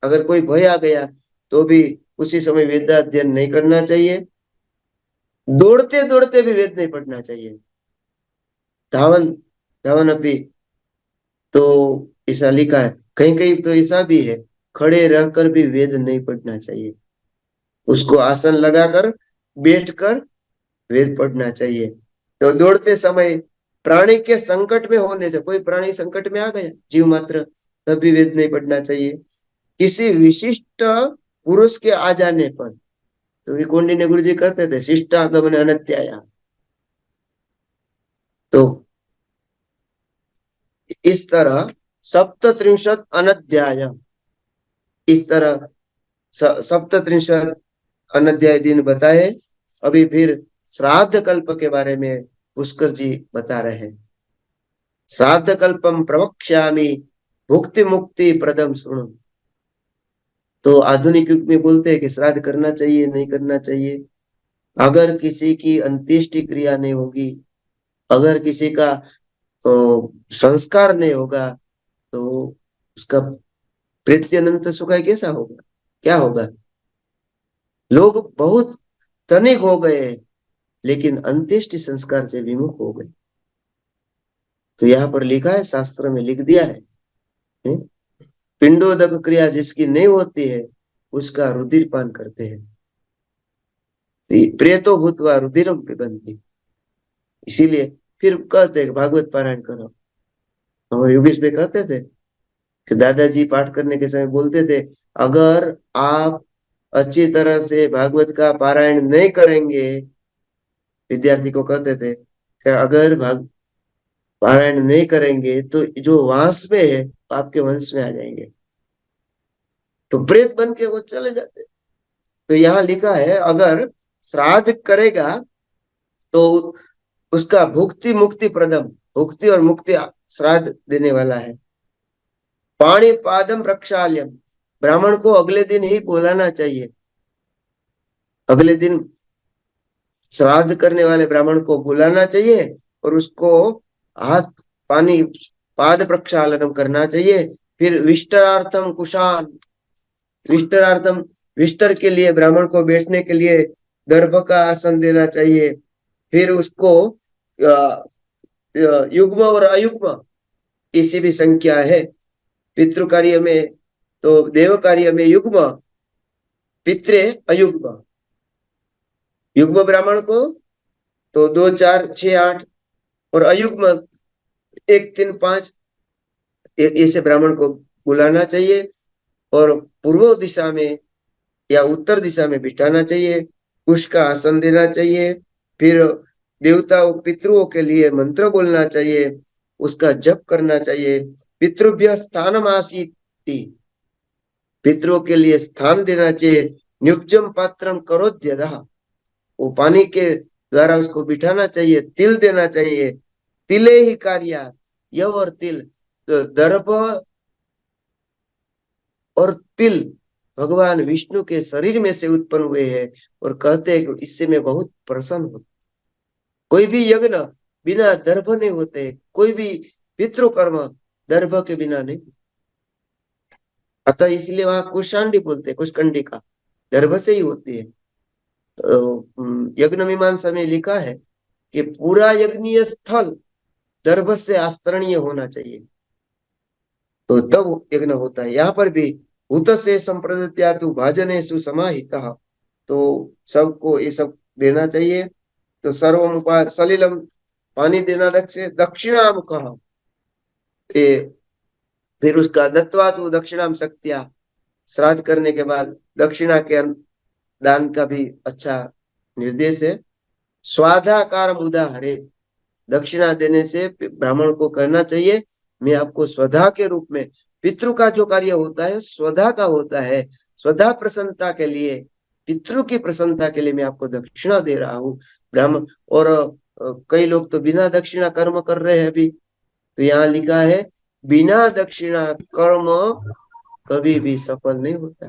अगर कोई भय आ गया तो भी उसी समय वेदाध्ययन नहीं करना चाहिए। दौड़ते दौड़ते भी वेद नहीं पढ़ना चाहिए। धावन, धावन अभी तो ऐसा लिखा है, कहीं कहीं तो ऐसा भी है, खड़े रहकर भी वेद नहीं पढ़ना चाहिए, उसको आसन लगाकर बैठकर वेद पढ़ना चाहिए। तो दौड़ते समय प्राणी के संकट में होने से, कोई प्राणी संकट में आ गया जीव मात्र, तब भी वेद नहीं पढ़ना चाहिए। किसी विशिष्ट पुरुष के आ जाने पर, तो ये कौंडिन्य गुरु जी कहते थे शिष्टागमन अनत्याया, तो इस तरह सप्तत्रिंशत् अनध्याय, इस तरह सप्तत्रिंशत् अनध्याय दिन बताए। अभी फिर श्राद्ध कल्प के बारे में पुष्कर जी बता रहे हैं। श्राद्ध कल्पम प्रवक्ष्यामि भुक्ति मुक्ति प्रदम सुनो। तो आधुनिक युग में बोलते हैं कि श्राद्ध करना चाहिए नहीं करना चाहिए। अगर किसी की अंत्येष्टि क्रिया नहीं होगी, अगर किसी का संस्कार नहीं होगा, तो उसका प्रत्यनंत सुखाय कैसा होगा, क्या होगा? लोग बहुत तनिक हो गए लेकिन अंत्येष्टि संस्कार से विमुख हो गए। तो यहाँ पर लिखा है, शास्त्र में लिख दिया है, पिंडोदक क्रिया जिसकी नहीं होती है उसका रुधिर पान करते हैं, प्रेतो भूतवा रुधिरम पिबंती। इसीलिए फिर कहते हैं भागवत पारायण करो। हमारे योगेश भाई कहते थे कि दादाजी पाठ करने के समय बोलते थे, अगर आप अच्छी तरह से भागवत का पारायण नहीं करेंगे, विद्यार्थी को कहते थे कि अगर पारायण नहीं करेंगे तो जो वंश में है आपके वंश में आ जाएंगे, तो प्रेत बन के वो चले जाते। तो यहाँ लिखा है अगर श्राद्ध करेगा तो उसका भुक्ति मुक्ति प्रदम, भुक्ति और मुक्ति श्राद्ध देने वाला है। पाणी पादम प्रक्षाल्यम, ब्राह्मण को अगले दिन ही बुलाना चाहिए, अगले दिन श्राद्ध करने वाले ब्राह्मण को बुलाना चाहिए और उसको हाथ पानी पाद प्रक्षालनम करना चाहिए। फिर विष्टरार्थम कुशान, विष्टरार्थम, विष्टर के लिए ब्राह्मण को बैठने के लिए दर्भ का आसन देना चाहिए। फिर उसको युग्म और अयुग्म, किसी भी संख्या है। पितृ कार्य में तो देव कार्य में युग्म, पितृ अयुग्म। युग्म ब्राह्मण को तो 2 4 6 8, और अयुग्म 1 3 5 ऐसे ब्राह्मण को बुलाना चाहिए और पूर्व दिशा में या उत्तर दिशा में बिठाना चाहिए। उसका आसन देना चाहिए। फिर देवताओं पितरों के लिए मंत्र बोलना चाहिए, उसका जप करना चाहिए। पितृभ्य स्थानमासीति, पितरों के लिए स्थान देना चाहिए। नियुक्जम पात्रम करोद्यतः, वो पानी के द्वारा उसको बिठाना चाहिए। तिल देना चाहिए। तिले ही कार्य, यव और तिल, तो दर्भ और तिल भगवान विष्णु के शरीर में से उत्पन्न हुए हैं, और कहते हैं कि इससे मैं बहुत प्रसन्न हूं। कोई भी यज्ञ बिना दर्भ नहीं होते, कोई भी पितृकर्म दर्भ के बिना नहीं। अतः इसलिए वहां कुशांडी बोलते हैं, कुशकंडी का दर्भ से ही होती है। यज्ञ मीमांसा में लिखा है कि पूरा यज्ञीय स्थल दर्भ से आस्तरणीय होना चाहिए, तो तब यज्ञ होता है। यहाँ पर भी हुत से संप्रदत्यातु भाजनेषु समाहितः, तो सबको ये सब देना चाहिए। तो सर्वमुपा सलिलम, पानी देना दक्षिणामुखः, ये फिर उसका दत्वा तो दक्षिणाम शक्तिया, श्राद्ध करने के बाद दक्षिणा के दान का भी अच्छा निर्देश है। स्वाधाकार उदाहरे, दक्षिणा देने से ब्राह्मण को कहना चाहिए मैं आपको स्वधा के रूप में, पितृ का जो कार्य होता है स्वधा का होता है, स्वधा प्रसन्नता के लिए, पितृ की प्रसन्नता के लिए मैं आपको दक्षिणा दे रहा हूँ। ब्राह्मण और कई लोग तो बिना दक्षिणा कर्म कर रहे हैं अभी, तो यहाँ लिखा है बिना दक्षिणा कर्म कभी भी सफल नहीं होता।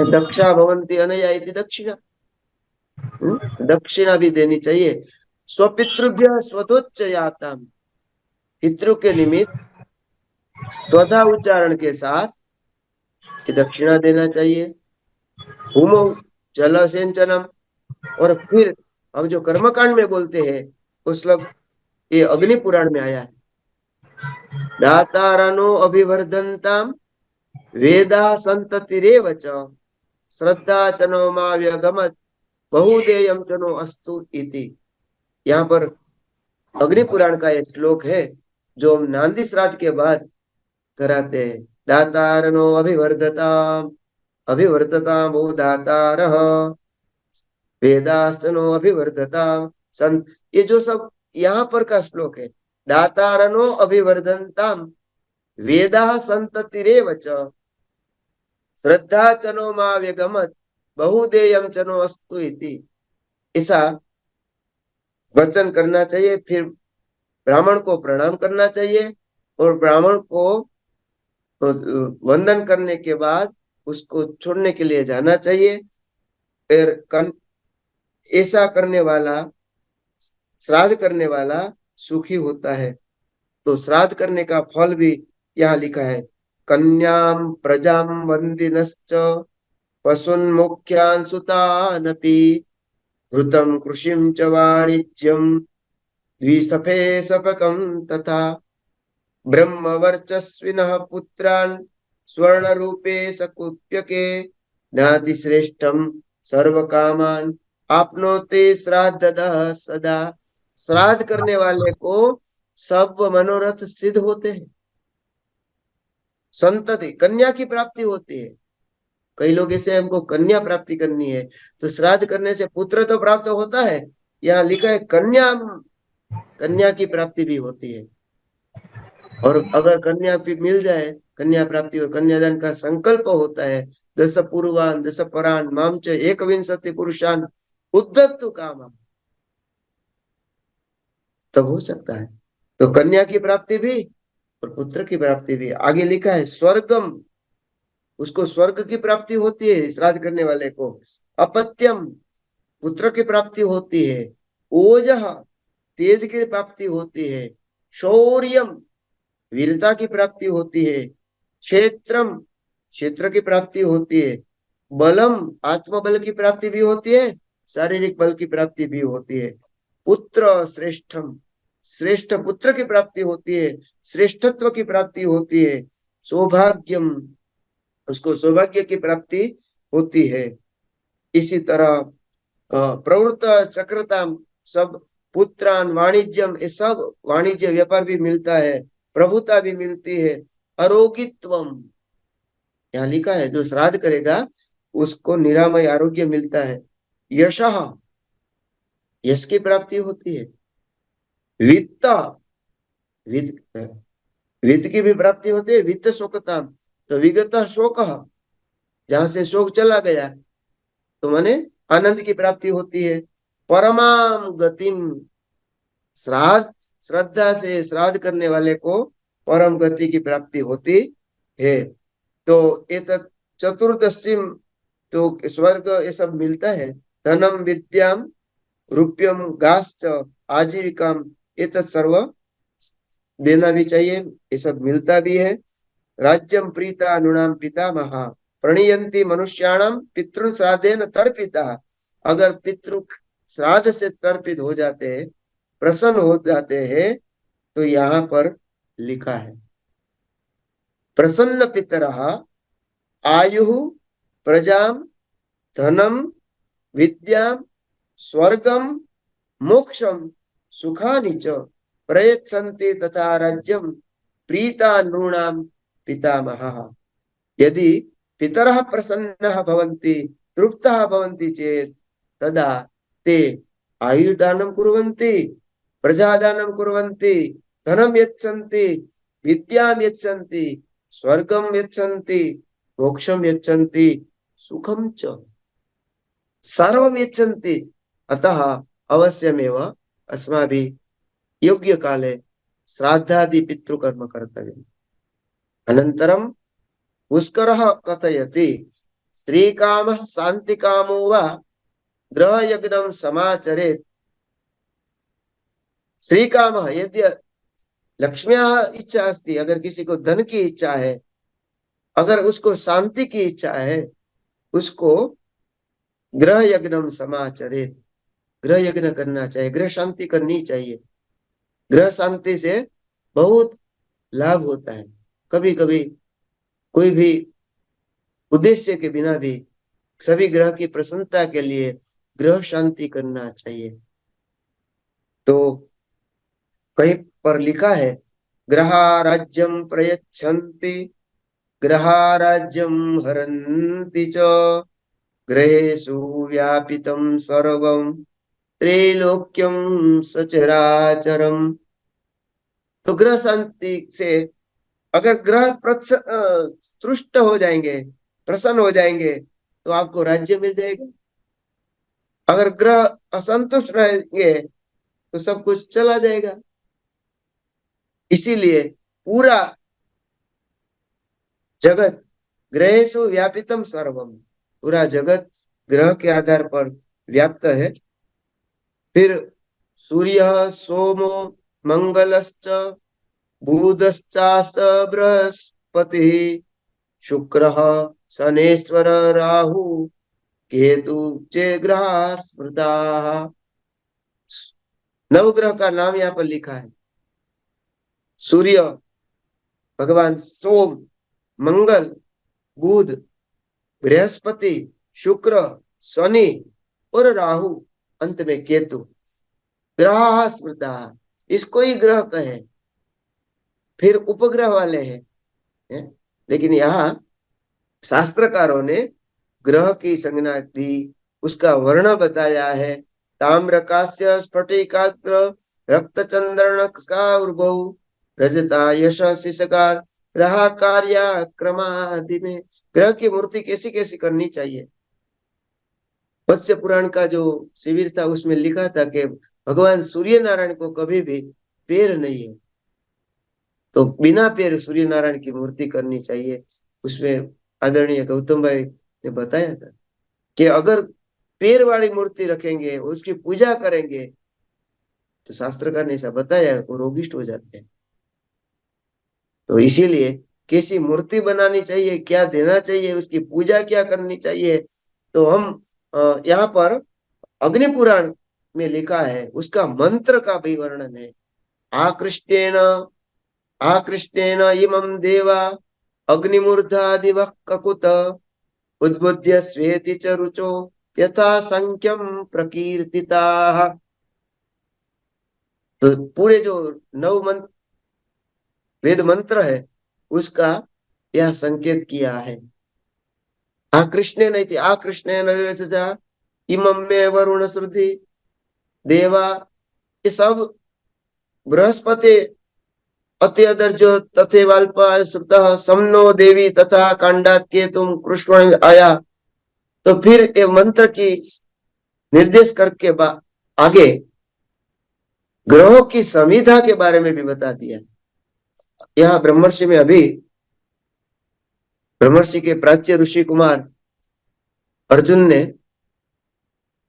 दक्षा भवंती अनया इति दक्षिणा, दक्षिणा भी देनी चाहिए। स्वपितृभ्य स्वतोच्चयाता, पितृ के निमित्त स्वधा उच्चारण के साथ दक्षिणा देना चाहिए। होमो जल सिंचनम, और फिर हम जो कर्मकांड में बोलते हैं उस श्लोक ये अग्नि पुराण में आया है। दातारनो अभिवर्धनताम वेदा संततिरेव च श्रद्धा चनो माव्यगमत बहुदेयम चनो अस्तु इति। यहाँ पर अग्नि पुराण का एक श्लोक है जो हम नांदी श्राद्ध के बाद कराते हैं। दातारनो अभिवर्धताम, अभिवर्धताम वो दातारः, वेदासनो अभिवर्धताम संत, ये जो सब यहाँ पर का श्लोक है। दातारनो अभिवर्धनताम वेदा संततिरेव च श्रद्धा चनो मा व्यगमत बहुदेयम चनो अस्तु इति, ऐसा वचन करना चाहिए। फिर ब्राह्मण को प्रणाम करना चाहिए, और ब्राह्मण को वंदन करने के बाद उसको छोड़ने के लिए जाना चाहिए। फिर ऐसा करने वाला, श्राद्ध करने वाला सुखी होता है। तो श्राद्ध करने का फल भी यहाँ लिखा है। कन्याम प्रजाम वंदिनश्च पशुन्मुख्यान् सुतानपि घृतम कृषिम च वाणिज्यम द्विसफे सपकम तथा ब्रह्मवर्चस्विनः पुत्रान् स्वर्ण रूपे सकुप्यके नाति श्रेष्ठम सर्वकामान् आपनोते श्राद्धदः सदा। श्राद्ध करने वाले को सब मनोरथ सिद्ध होते हैं, संतति कन्या की प्राप्ति होती है। कई लोग ऐसे हमको कन्या प्राप्ति करनी है, तो श्राद्ध करने से पुत्र तो प्राप्त होता है, यहाँ लिखा है कन्या, कन्या की प्राप्ति भी होती है। और अगर कन्या भी मिल जाए, कन्या प्राप्ति और कन्यादान का संकल्प होता है, दस पूर्वान दस परान मामच एक विंशति पुरुषान उद्धत्तु काम, तब हो सकता है। तो कन्या की प्राप्ति भी और पुत्र की प्राप्ति भी। आगे लिखा है स्वर्गम, उसको स्वर्ग की प्राप्ति होती है श्राद्ध करने वाले को। अपत्यम, पुत्र की प्राप्ति होती है। ओजह, तेज की प्राप्ति होती है। शौर्यम, वीरता की प्राप्ति होती है। क्षेत्रम, क्षेत्र की प्राप्ति होती है। बलम, आत्मबल की प्राप्ति भी होती है, शारीरिक बल की प्राप्ति भी होती है। पुत्र श्रेष्ठम, श्रेष्ठ पुत्र की प्राप्ति होती है, श्रेष्ठत्व की प्राप्ति होती है, सौभाग्यम, उसको सौभाग्य की प्राप्ति होती है। इसी तरह प्रवृत्त चक्रता, सब पुत्रान वाणिज्यम, ये सब वाणिज्य व्यापार भी मिलता है, प्रभुता भी मिलती है। आरोगित्वम, यहाँ लिखा है जो श्राद्ध करेगा उसको निरामय आरोग्य मिलता है। यशः, यश की प्राप्ति होती है। वित्त, वित्त, वित्त की भी प्राप्ति होती है। वित्त शोकता, तो विगत शोक, जहां से शोक चला गया तो माने आनंद की प्राप्ति होती है। परमाम गतिम, श्राद्ध, श्रद्धा से श्राद्ध करने वाले को परम गति की प्राप्ति होती है। तो ये चतुर्दशीम, तो स्वर्ग ये सब मिलता है। धनम विद्याम रुप्यम गाश्च आजीविकाम, ये सर्व देना भी चाहिए, ये सब मिलता भी है। राज्यम प्रीता नुणाम पितामहा प्रणयंती मनुष्याणाम पितृ श्राद्धेन तर्पिता, अगर पितृ श्राद्ध से तर्पित हो जाते हैं, प्रसन्न हो जाते हैं, तो यहाँ पर लिखा है प्रसन्न पितरः आयु प्रजाम धनम विद्याम स्वर्गम मोक्षम सुखानि च प्रयच्छन्ति तथा राज्यम प्रीता नृणाम पितामहः। यदि पितरः प्रसन्नः भवन्ति तृप्तः भवन्ति चेत् तदा ते आयुदानं कुर्वन्ति, प्रजादानं कुर्वन्ति, धनं यच्छन्ति, विद्यां यच्छन्ति, स्वर्गं यच्छन्ति, मोक्षं यच्छन्ति, सुखं च सर्वं यच्छन्ति। अतः अवश्यमेव अस्माभिः योग्य काले श्राद्धादि पितृकर्म कर्तव्यम्। अनन्तरं पुष्करः कथयति श्रीकामः शान्तिकामो वा गृहयज्ञं समाचरेत्। श्रीकामः, यदि लक्ष्म्याः इच्छा अस्ति, अगर किसी को धन की इच्छा है, अगर उसको शांति की इच्छा है, उसको गृह यज्ञम समाचरेत, गृह यज्ञ करना चाहिए, गृह शांति करनी चाहिए। गृह शांति से बहुत लाभ होता है। कभी कभी कोई भी उद्देश्य के बिना भी सभी ग्रह की प्रसन्नता के लिए गृह शांति करना चाहिए। तो कहीं पर लिखा है ग्रहा राज्यम प्रयच्छन्ति ग्रहा राज्यम हरन्ति च ग्रहेषु व्यापितं सर्वं त्रैलोक्यं सचराचरम। तो ग्रह शांति से अगर ग्रह तुष्ट हो जाएंगे, प्रसन्न हो जाएंगे, तो आपको राज्य मिल जाएगा। अगर ग्रह असंतुष्ट रहेंगे तो सब कुछ चला जाएगा। इसीलिए पूरा जगत ग्रहेषु व्यापितम सर्वम, पूरा जगत ग्रह के आधार पर व्याप्त है। फिर सूर्य सोमो मंगलश्च बुधश्चाश्च बृहस्पति शुक्र शनेश्वर राहु केतु चे ग्रह स्मृता। नवग्रह का नाम यहाँ पर लिखा है। सूर्य भगवान सोम, मंगल, बुध, बृहस्पति, शुक्र, शनि और राहु, अंत में केतु। ग्रह स्मृता, इसको ही ग्रह कहे। फिर उपग्रह वाले हैं, लेकिन यहाँ शास्त्रकारों ने ग्रह की संज्ञा दी, उसका वर्ण बताया है। ताम्रकास्य स्फटिकाग्र रक्तचंद्रणकाउर्भौ रजता यश शिशका ग्रह कार्य क्रमादि में ग्रह की मूर्ति कैसी कैसी करनी चाहिए। मत्स्य पुराण का जो शिविर था उसमें लिखा था कि भगवान सूर्य नारायण को कभी भी पैर नहीं है, तो बिना पैर सूर्य नारायण की मूर्ति करनी चाहिए। उसमें आदरणीय गौतम भाई ने बताया था कि अगर पैर वाली मूर्ति रखेंगे, उसकी पूजा करेंगे, तो शास्त्रकार ने ऐसा बताया वो रोगिष्ट हो जाते हैं। तो इसीलिए कैसी मूर्ति बनानी चाहिए, क्या देना चाहिए, उसकी पूजा क्या करनी चाहिए, तो हम यहाँ पर अग्नि पुराण में लिखा है, उसका मंत्र का भी वर्णन है। आकृष्टेन आकृष्टेन इमं देवा अग्निमूर्धादिवः ककुत उद्बुद्ध्य स्वेति च रुचो यथा संख्यम प्रकीर्तिताः। तो पूरे जो नव मंत्र वेद मंत्र है उसका यह संकेत किया है। आकृष्णे नहीं थी, आकृष्णे इमं में वरुण श्रुति देवा, ये सब बृहस्पति अत्यदर्जो तथे वाल्पा श्रुतः समनो देवी तथा कांडात के तुम कृष्ण आया। तो फिर ये मंत्र की निर्देश करके आगे ग्रहों की संविधा के बारे में भी बता दिया। यहाँ ब्रह्मर्षि में अभी ब्रह्मर्षि के प्राच्य ऋषि कुमार अर्जुन ने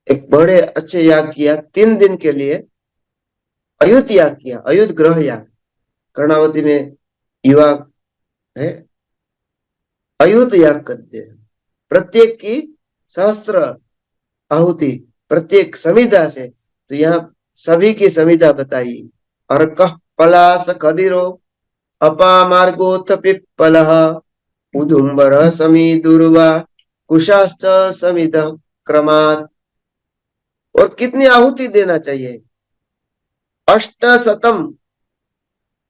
एक बड़े अच्छे याग किया, 3 दिन के लिए अयुत याग किया, अयुत ग्रह याग। कर्णावती में युवा है, अयुत याग करते हैं, प्रत्येक की सहस्त्र आहुति प्रत्येक संविधा से। तो यहाँ सभी की संविधा बताई। अर्क पलास खदिरो अपा मार्गोथ पिप्पलः उदुम्बर समी दुर्वा कुशाश्च समिध क्रमात्। और कितनी आहुति देना चाहिए? अष्टशतम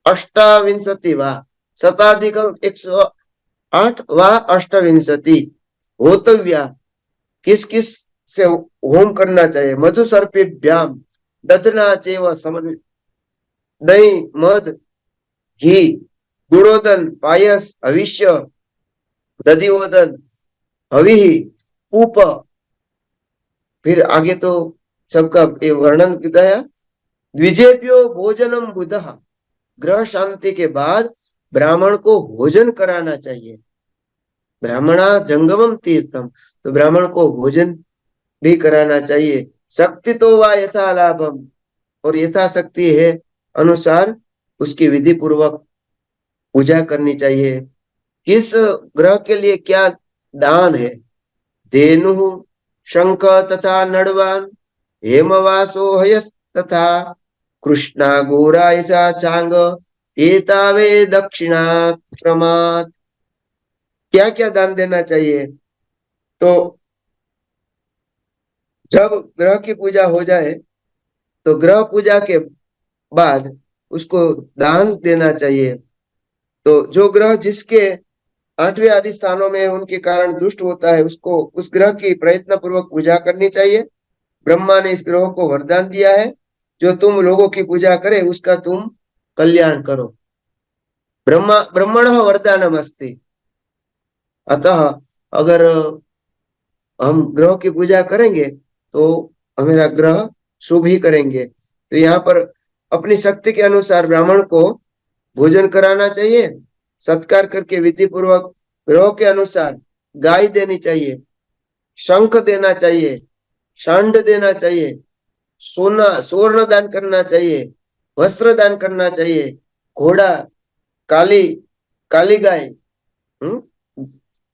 अष्टाविंशति वा शताधिकम 108 वा अष्टाविंशति होतव्या। किस किस से होम करना चाहिए? मधु सर्पेभ्याम दधना चेव समन्वित, दही मध घी गुड़ोदन पायस हविष्य दधिवदन हवि पूप। फिर आगे तो सबका ये वर्णन किया है। द्विजेभ्यो भोजनम बुधः, ग्रह शांति के बाद ब्राह्मण को भोजन कराना चाहिए। ब्राह्मणा जंगमम तीर्थम, तो ब्राह्मण को भोजन भी कराना चाहिए। शक्ति तो वा यथा लाभम, और यथाशक्ति है अनुसार उसकी विधि पूर्वक पूजा करनी चाहिए। किस ग्रह के लिए क्या दान है? धेनु शंख तथा नड़वान हेमवासो हयस तथा कृष्णा गोरा ऐसा चांग एतावे दक्षिणा क्रमात्। क्या क्या दान देना चाहिए? तो जब ग्रह की पूजा हो जाए तो ग्रह पूजा के बाद उसको दान देना चाहिए। तो जो ग्रह जिसके 8वें आदि स्थानों में उनके कारण दुष्ट होता है उसको उस ग्रह की प्रयत्न पूर्वक पूजा करनी चाहिए। ब्रह्मा ने इस ग्रह को वरदान दिया है, जो तुम लोगों की पूजा करे उसका तुम कल्याण करो। ब्रह्मण वरदानम अस्ति। अतः अगर हम ग्रह की पूजा करेंगे तो हमारा ग्रह शुभ ही करेंगे। तो यहाँ पर अपनी शक्ति के अनुसार ब्राह्मण को भोजन कराना चाहिए, सत्कार करके विधि पूर्वक ग्रह के अनुसार गाय देनी चाहिए, शंख देना चाहिए, षंड देना चाहिए, सोना स्वर्ण दान करना चाहिए, वस्त्र दान करना चाहिए, घोड़ा काली काली गाय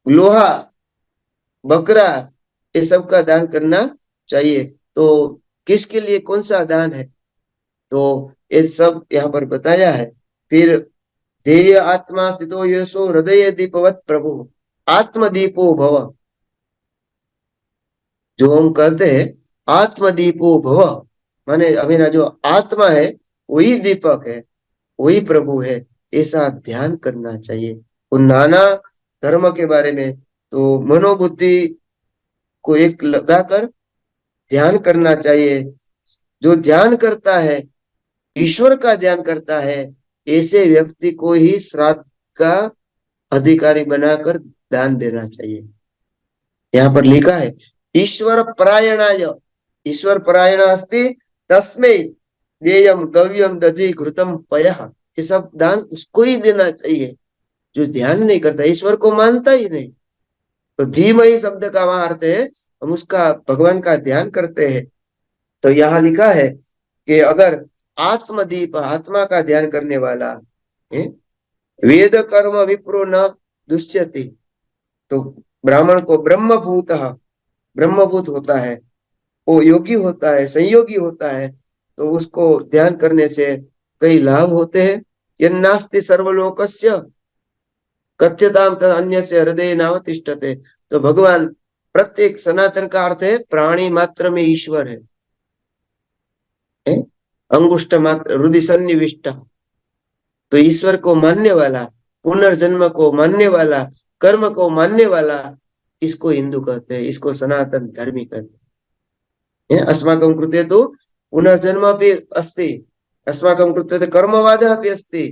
लोहा बकरा ये सब का दान करना चाहिए। तो किसके लिए कौन सा दान है? तो ये सब यहाँ पर बताया है। फिर ध्येय आत्मा स्थितो यशो हृदय दीपवत प्रभु आत्मदीपो भव। जो हम कहते हैं आत्मदीपो भव, माने मेरा जो आत्मा है वही दीपक है, वही प्रभु है, ऐसा ध्यान करना चाहिए। उन नाना धर्म के बारे में तो मनोबुद्धि को एक लगाकर ध्यान करना चाहिए। जो ध्यान करता है, ईश्वर का ध्यान करता है, ऐसे व्यक्ति को ही श्राद्ध का अधिकारी बनाकर दान देना चाहिए। यहाँ पर लिखा है ईश्वर परायणाय, ईश्वर परायण अस्ति तस्मै देयम गव्यम दधि घृतम पयः। ये सब दान उसको ही देना चाहिए जो ध्यान नहीं करता, ईश्वर को मानता ही नहीं। तो धीमहि शब्द का वहां अर्थ है हम उसका भगवान का ध्यान करते हैं। तो यहाँ लिखा है कि अगर आत्मदीप आत्मा का ध्यान करने वाला है, वेद कर्म विप्रो न दुष्यति, तो ब्राह्मण को ब्रह्मभूत होता है, वो योगी होता है, संयोगी होता है। तो उसको ध्यान करने से कई लाभ होते हैं। यन्नास्ति सर्वलोकस्य कथ्यताम तद अन्य से हृदय नावतिष्ठते। तो भगवान प्रत्येक सनातन का अर्थ है प्राणी मात्र में ईश्वर है? अंगुष्ठ मात्र हृदय सन्निविष्ट। तो ईश्वर को मानने वाला, पुनर्जन्म को मानने वाला, कर्म को मानने वाला, इसको हिंदू कहते हैं, इसको सनातन धर्मी कहते हैं। अस्माकं कृते तो पुनर्जन्म अपि अस्ति, अस्माकं कृते तो कर्मवादः अपि अस्ति,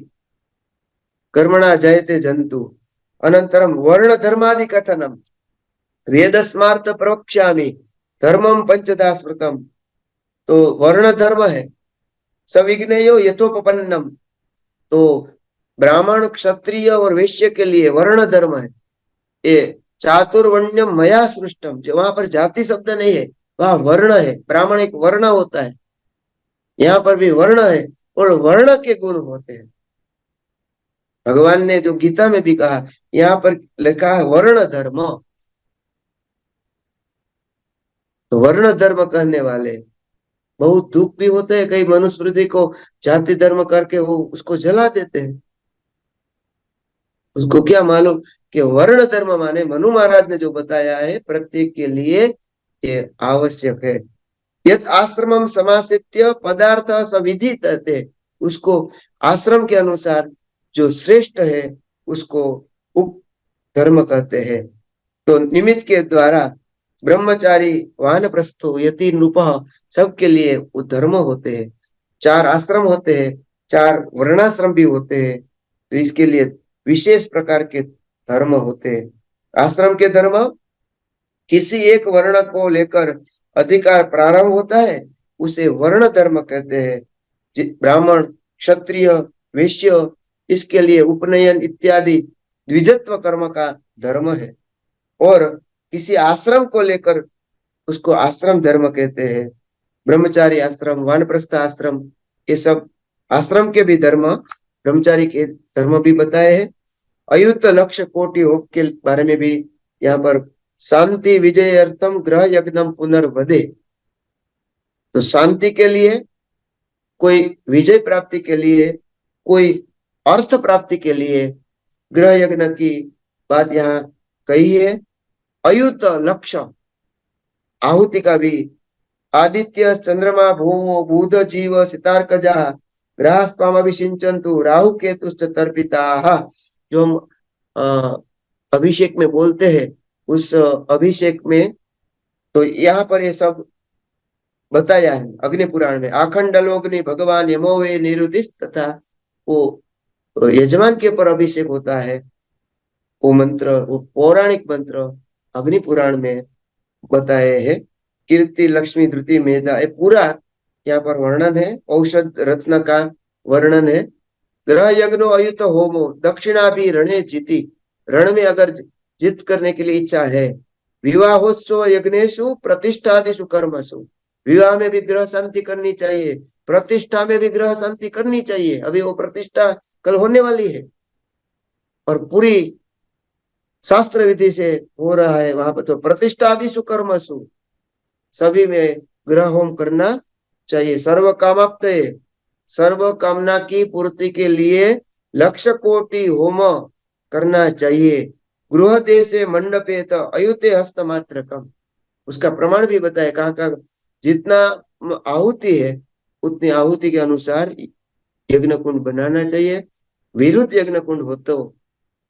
कर्मणा जयते जन्तु। अनन्तरं वर्णधर्मादि कथनम् वेदस्मार्थ प्रवक्ष्यामि धर्मं पंचधा स्मृतम्। तो वर्ण धर्म है सविघ्नेयो यथोपपन्नम। तो ब्राह्मण क्षत्रिय और वैश्य के लिए वर्ण धर्म है। ये चातुर्वर्ण्यम मया सृष्टम, जो वहां पर जाति शब्द नहीं है, वहां वर्ण है। ब्राह्मण एक वर्ण होता है, यहाँ पर भी वर्ण है और वर्ण के गुण होते हैं। भगवान ने जो गीता में भी कहा, यहाँ पर लिखा है वर्ण धर्म। तो वर्ण धर्म कहने वाले बहुत दुख भी होते हैं। कई मनुस्मृति को जाति धर्म करके वो उसको जला देते हैं। उसको क्या मालूम कि वर्ण धर्म माने मनु महाराज ने जो बताया है प्रत्येक के लिए ये आवश्यक है। यद आश्रमम समासित्य पदार्थ सविधि तते, उसको आश्रम के अनुसार जो श्रेष्ठ है उसको उप धर्म कहते हैं। तो निमित्त के द्वारा ब्रह्मचारी वानप्रस्थो यति नृप सबके वो धर्म होते हैं। 4 आश्रम होते हैं, 4 वर्णाश्रम भी होते हैं। तो इसके लिए विशेष प्रकार के धर्म होते हैं। आश्रम के धर्म किसी एक वर्ण को लेकर अधिकार प्रारंभ होता है, उसे वर्ण धर्म कहते हैं। ब्राह्मण क्षत्रिय वैश्य इसके लिए उपनयन इत्यादि द्विजत्व कर्म का धर्म है। और किसी आश्रम को लेकर उसको आश्रम धर्म कहते हैं। ब्रह्मचारी आश्रम, वानप्रस्थ आश्रम, ये सब आश्रम के भी धर्म, ब्रह्मचारी के धर्म भी बताए हैं। अयुत लक्ष्य कोटि योग के बारे में भी यहाँ पर शांति विजय अर्थम ग्रह यज्ञम पुनर्वधे। तो शांति के लिए, कोई विजय प्राप्ति के लिए, कोई अर्थ प्राप्ति के लिए ग्रह यज्ञ की बात यहाँ कही है। अयुत लक्ष्य आहुति का भी आदित्य चंद्रमा भूमो बुध जीव सितार्कजा ग्रहस्पामभिषिंचन्तु राहु केतुश्च तर्पिताः। जो हम अभिषेक में बोलते हैं, उस अभिषेक में तो यहाँ पर ये सब बताया है। अग्नि पुराण में आखंडलोग्नि भगवान यमोवे निरुदिस, तथा वो यजमान के ऊपर अभिषेक होता है। वो मंत्र, वो पौराणिक मंत्र अग्नि पुराण में बताए हैं। कीर्ति लक्ष्मी धृति मेधा, ये पूरा यहाँ पर वर्णन है। औषध रत्न का वर्णन है। ग्रह यज्ञो अयुत होमो दक्षिणा भी रणे जीती, रण में अगर जीत करने के लिए इच्छा है। विवाहोत्सव यज्ञेशु प्रतिष्ठादिशु कर्मसु, विवाह में भी ग्रह शांति करनी चाहिए, प्रतिष्ठा में भी ग्रह शांति करनी चाहिए। अभी वो प्रतिष्ठा कल होने वाली है और पूरी शास्त्र विधि से हो रहा है वहां पर। तो प्रतिष्ठादिशु कर्मसु सभी में ग्रह होम करना चाहिए। सर्व कामाप्त, सर्व कामना की पूर्ति के लिए लक्ष्य कोटि होम करना चाहिए। गृह देश मंडपे तो अयुते हस्त मात्र कम, उसका प्रमाण भी बताया। कहाँ का जितना आहुति है उतनी आहुति के अनुसार यज्ञ कुंड बनाना चाहिए। विरुद्ध यज्ञ कुंड हो तो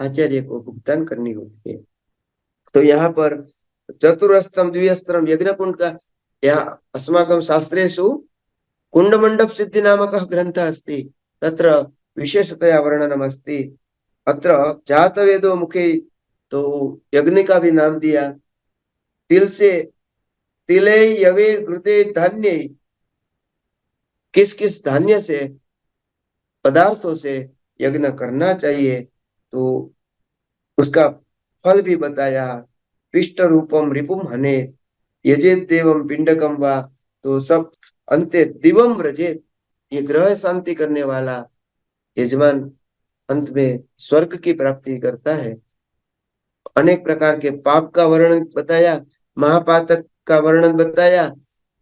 आचार्य को भुगतान करनी होती है। तो यहाँ पर चतुरस्त्रम द्विहस्त्रम यज्ञ कुंड का यहाँ अस्माकं शास्त्रेषु कुंड मंडप सिद्धि नामक ग्रंथ अस्ति, तत्र विशेषतया वर्णनम अस्ति। अत्र जातवेदो मुखे, तो यज्ञ का भी नाम दिया। तिल से तिले यवे घृते धान्य, किस किस धान्य से पदार्थों से यज्ञ करना चाहिए, तो उसका फल भी बताया। पिष्ट रूपम रिपुम हने यजेत देवम पिंडकम वा, तो सब अंते दिवम व्रजेत, ये ग्रह शांति करने वाला यजमान अंत में स्वर्ग की प्राप्ति करता है। अनेक प्रकार के पाप का वर्णन बताया, महापातक का वर्णन बताया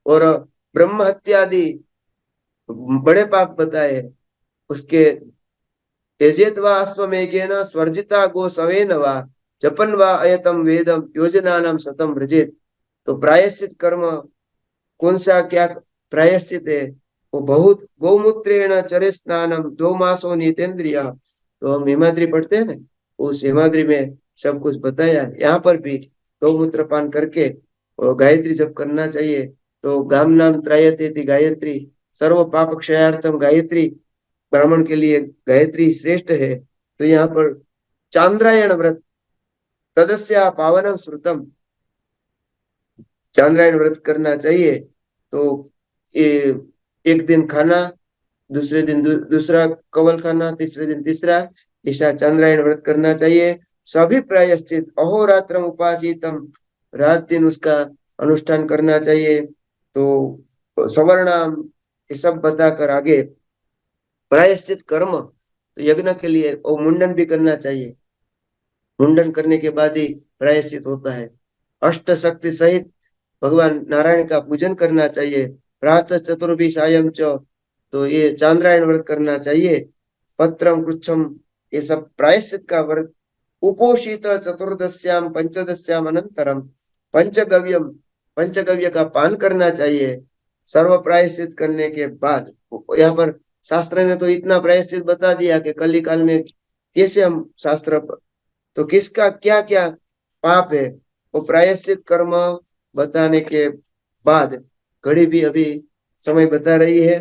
और ब्रह्म हत्यादि बड़े पाप बताए। उसके यजेत वा अश्वमेघेन स्वर्जिता गो सवेन वा जपन वा अयतम वेदम योजनानाम शतम व्रजेत। तो प्रायश्चित कर्म कौन सा क्या प्रायश्चित है? वो बहुत गौमूत्रेण चरे स्नानम दो मासो नीतेंद्रिया। तो हम हिमाद्री पढ़ते हैं ना, उस हिमाद्री में सब कुछ बताया। यहाँ पर भी गौमूत्र पान करके और गायत्री जप करना चाहिए। तो गाम नाम त्रायते गायत्री सर्व पाप क्षयार्थम गायत्री, ब्राह्मण के लिए गायत्री श्रेष्ठ है। तो यहाँ पर चांद्रायण व्रत तदस्या पावनम श्रुतम, चांद्रायण व्रत करना चाहिए। तो ये एक दिन खाना, दूसरे दिन दूसरा कवल खाना, तीसरे दिन तीसरा, ऐसा चांद्रायण व्रत करना चाहिए। सभी प्रायश्चित अहोरात्रम उपासितम, रात दिन उसका अनुष्ठान करना चाहिए। तो सवर्णाम ये सब बताकर आगे प्रायश्चित कर्म, तो यज्ञ के लिए और मुंडन भी करना चाहिए। मुंडन करने के बाद ही प्रायश्चित होता है। अष्ट शक्ति सहित भगवान नारायण का पूजन करना चाहिए। प्रातः चतुर्भी सायं च, तो ये चांद्रायण व्रत करना चाहिए। पत्रम कृच्छम ये सब प्रायश्चित का व्रत। उपोषित चतुर्दश्याम पंचदश्याम अनंतरम पंचगव्यम, पंचगव्य का पान करना चाहिए सर्व प्रायश्चित करने के बाद। यहाँ पर शास्त्र ने तो इतना प्रायश्चित बता दिया कि कली काल में कैसे हम शास्त्र, तो किसका क्या क्या पाप है वो प्रायश्चित कर्म बताने के बाद घड़ी भी अभी समय बता रही है।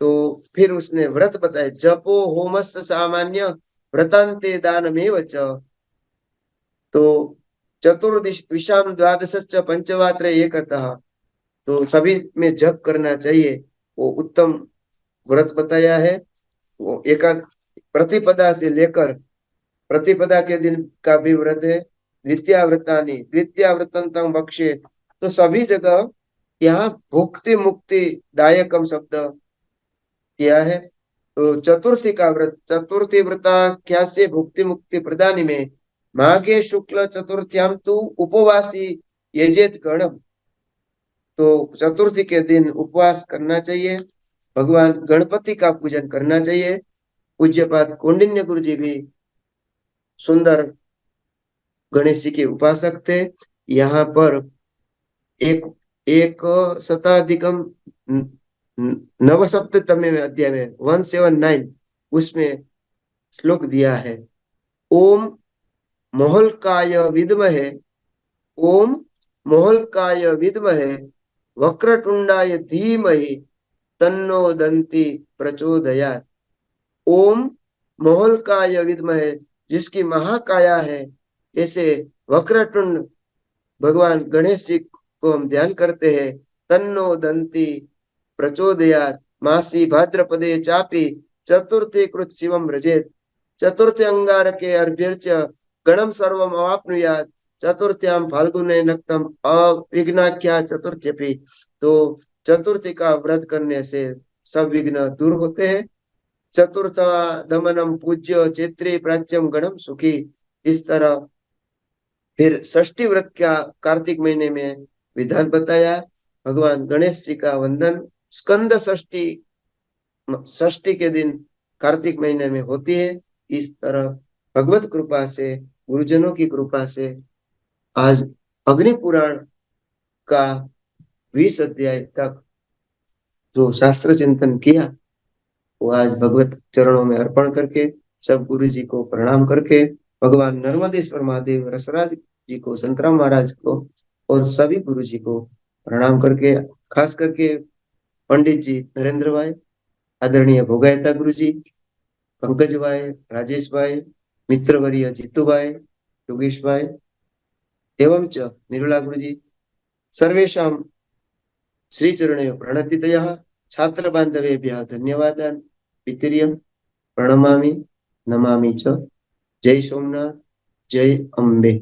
तो फिर उसने व्रत बताए, जपो होमस्य सामान्य व्रतांते दानमेव च। तो चतुर्दिश विषाम द्वादश पंचवात्र एकतः, तो सभी में जप करना चाहिए, वो उत्तम व्रत बताया है। वो एकाद प्रतिपदा से लेकर प्रतिपदा के दिन का भी व्रत है। द्वितीय व्रतानी द्वितीय व्रतंतम बक्षे, तो सभी जगह यहाँ भुक्ति मुक्ति दायकम शब्द किया है। तो चतुर्थी का व्रत, चतुर्थी व्रता क्या से भुक्ति मुक्ति प्रदानी में माघे शुक्ल चतुर्थ्याम तु उपवासी यजेत गणम। तो चतुर्थी के दिन उपवास करना चाहिए, भगवान गणपति का पूजन करना चाहिए। पूज्यपाद कौंडिन्य गुरु जी भी सुंदर गणेश जी के उपासक थे। यहाँ पर एक एक शताधिकम नवसप्ततमे अध्याय में 179 उसमें श्लोक दिया है, ओम मोहल्काय विद्महे, ओम मोहल्काय विद्महे वक्रतुंडाय धीमहि तन्नो दंती प्रचोदयात्। ओम मोहल्काय विद्महे, जिसकी महाकाया है, ऐसे वक्रतुंड भगवान गणेश जी को हम ध्यान करते हैं। तन्नो दंती प्रचोदयात् मासी भाद्रपदे चापी चतुर्थी कृत शिवम रजेत। चतुर्थ अंगार के अर्भ्यर्च्य गणम सर्वम अवाप्नुयात् चतुर्थ्याम फाल्गुने नक्तम अविघ्नाख्या चतुर्थ्यपि। तो चतुर्थी का व्रत करने से सब विघ्न दूर होते हैं। चतुर्थ दमनम पूज्य चैत्री प्राच्यम गणम सुखी। इस तरह फिर षष्ठी व्रत का कार्तिक महीने में विधान बताया। भगवान गणेश जी का वंदन स्कंद षष्ठी, षष्ठी के दिन कार्तिक महीने में होती है। इस तरह भगवत कृपा से, गुरुजनों की कृपा से आज अग्नि पुराण का 20 अध्याय तक जो शास्त्र चिंतन किया, वो आज भगवत चरणों में अर्पण करके सब गुरु जी को प्रणाम करके, भगवान नर्मदेश्वर महादेव रसराज जी को, संतराम महाराज को और सभी गुरु जी को प्रणाम करके, खास करके पंडित जी नरेंद्र भाई, आदरणीय भोगायता गुरु जी, पंकज भाई, राजेश भाई, मित्रवर्य जीतू भाई, योगेश भाई एवं च निर्मला गुरु जी, सर्वेषां श्रीचरणे प्रणतितयः, छात्र बांधवेभ्यः धन्यवादान् पितृभ्यं प्रणमामि नमामि च। जय सोमनाथ, जय अम्बे।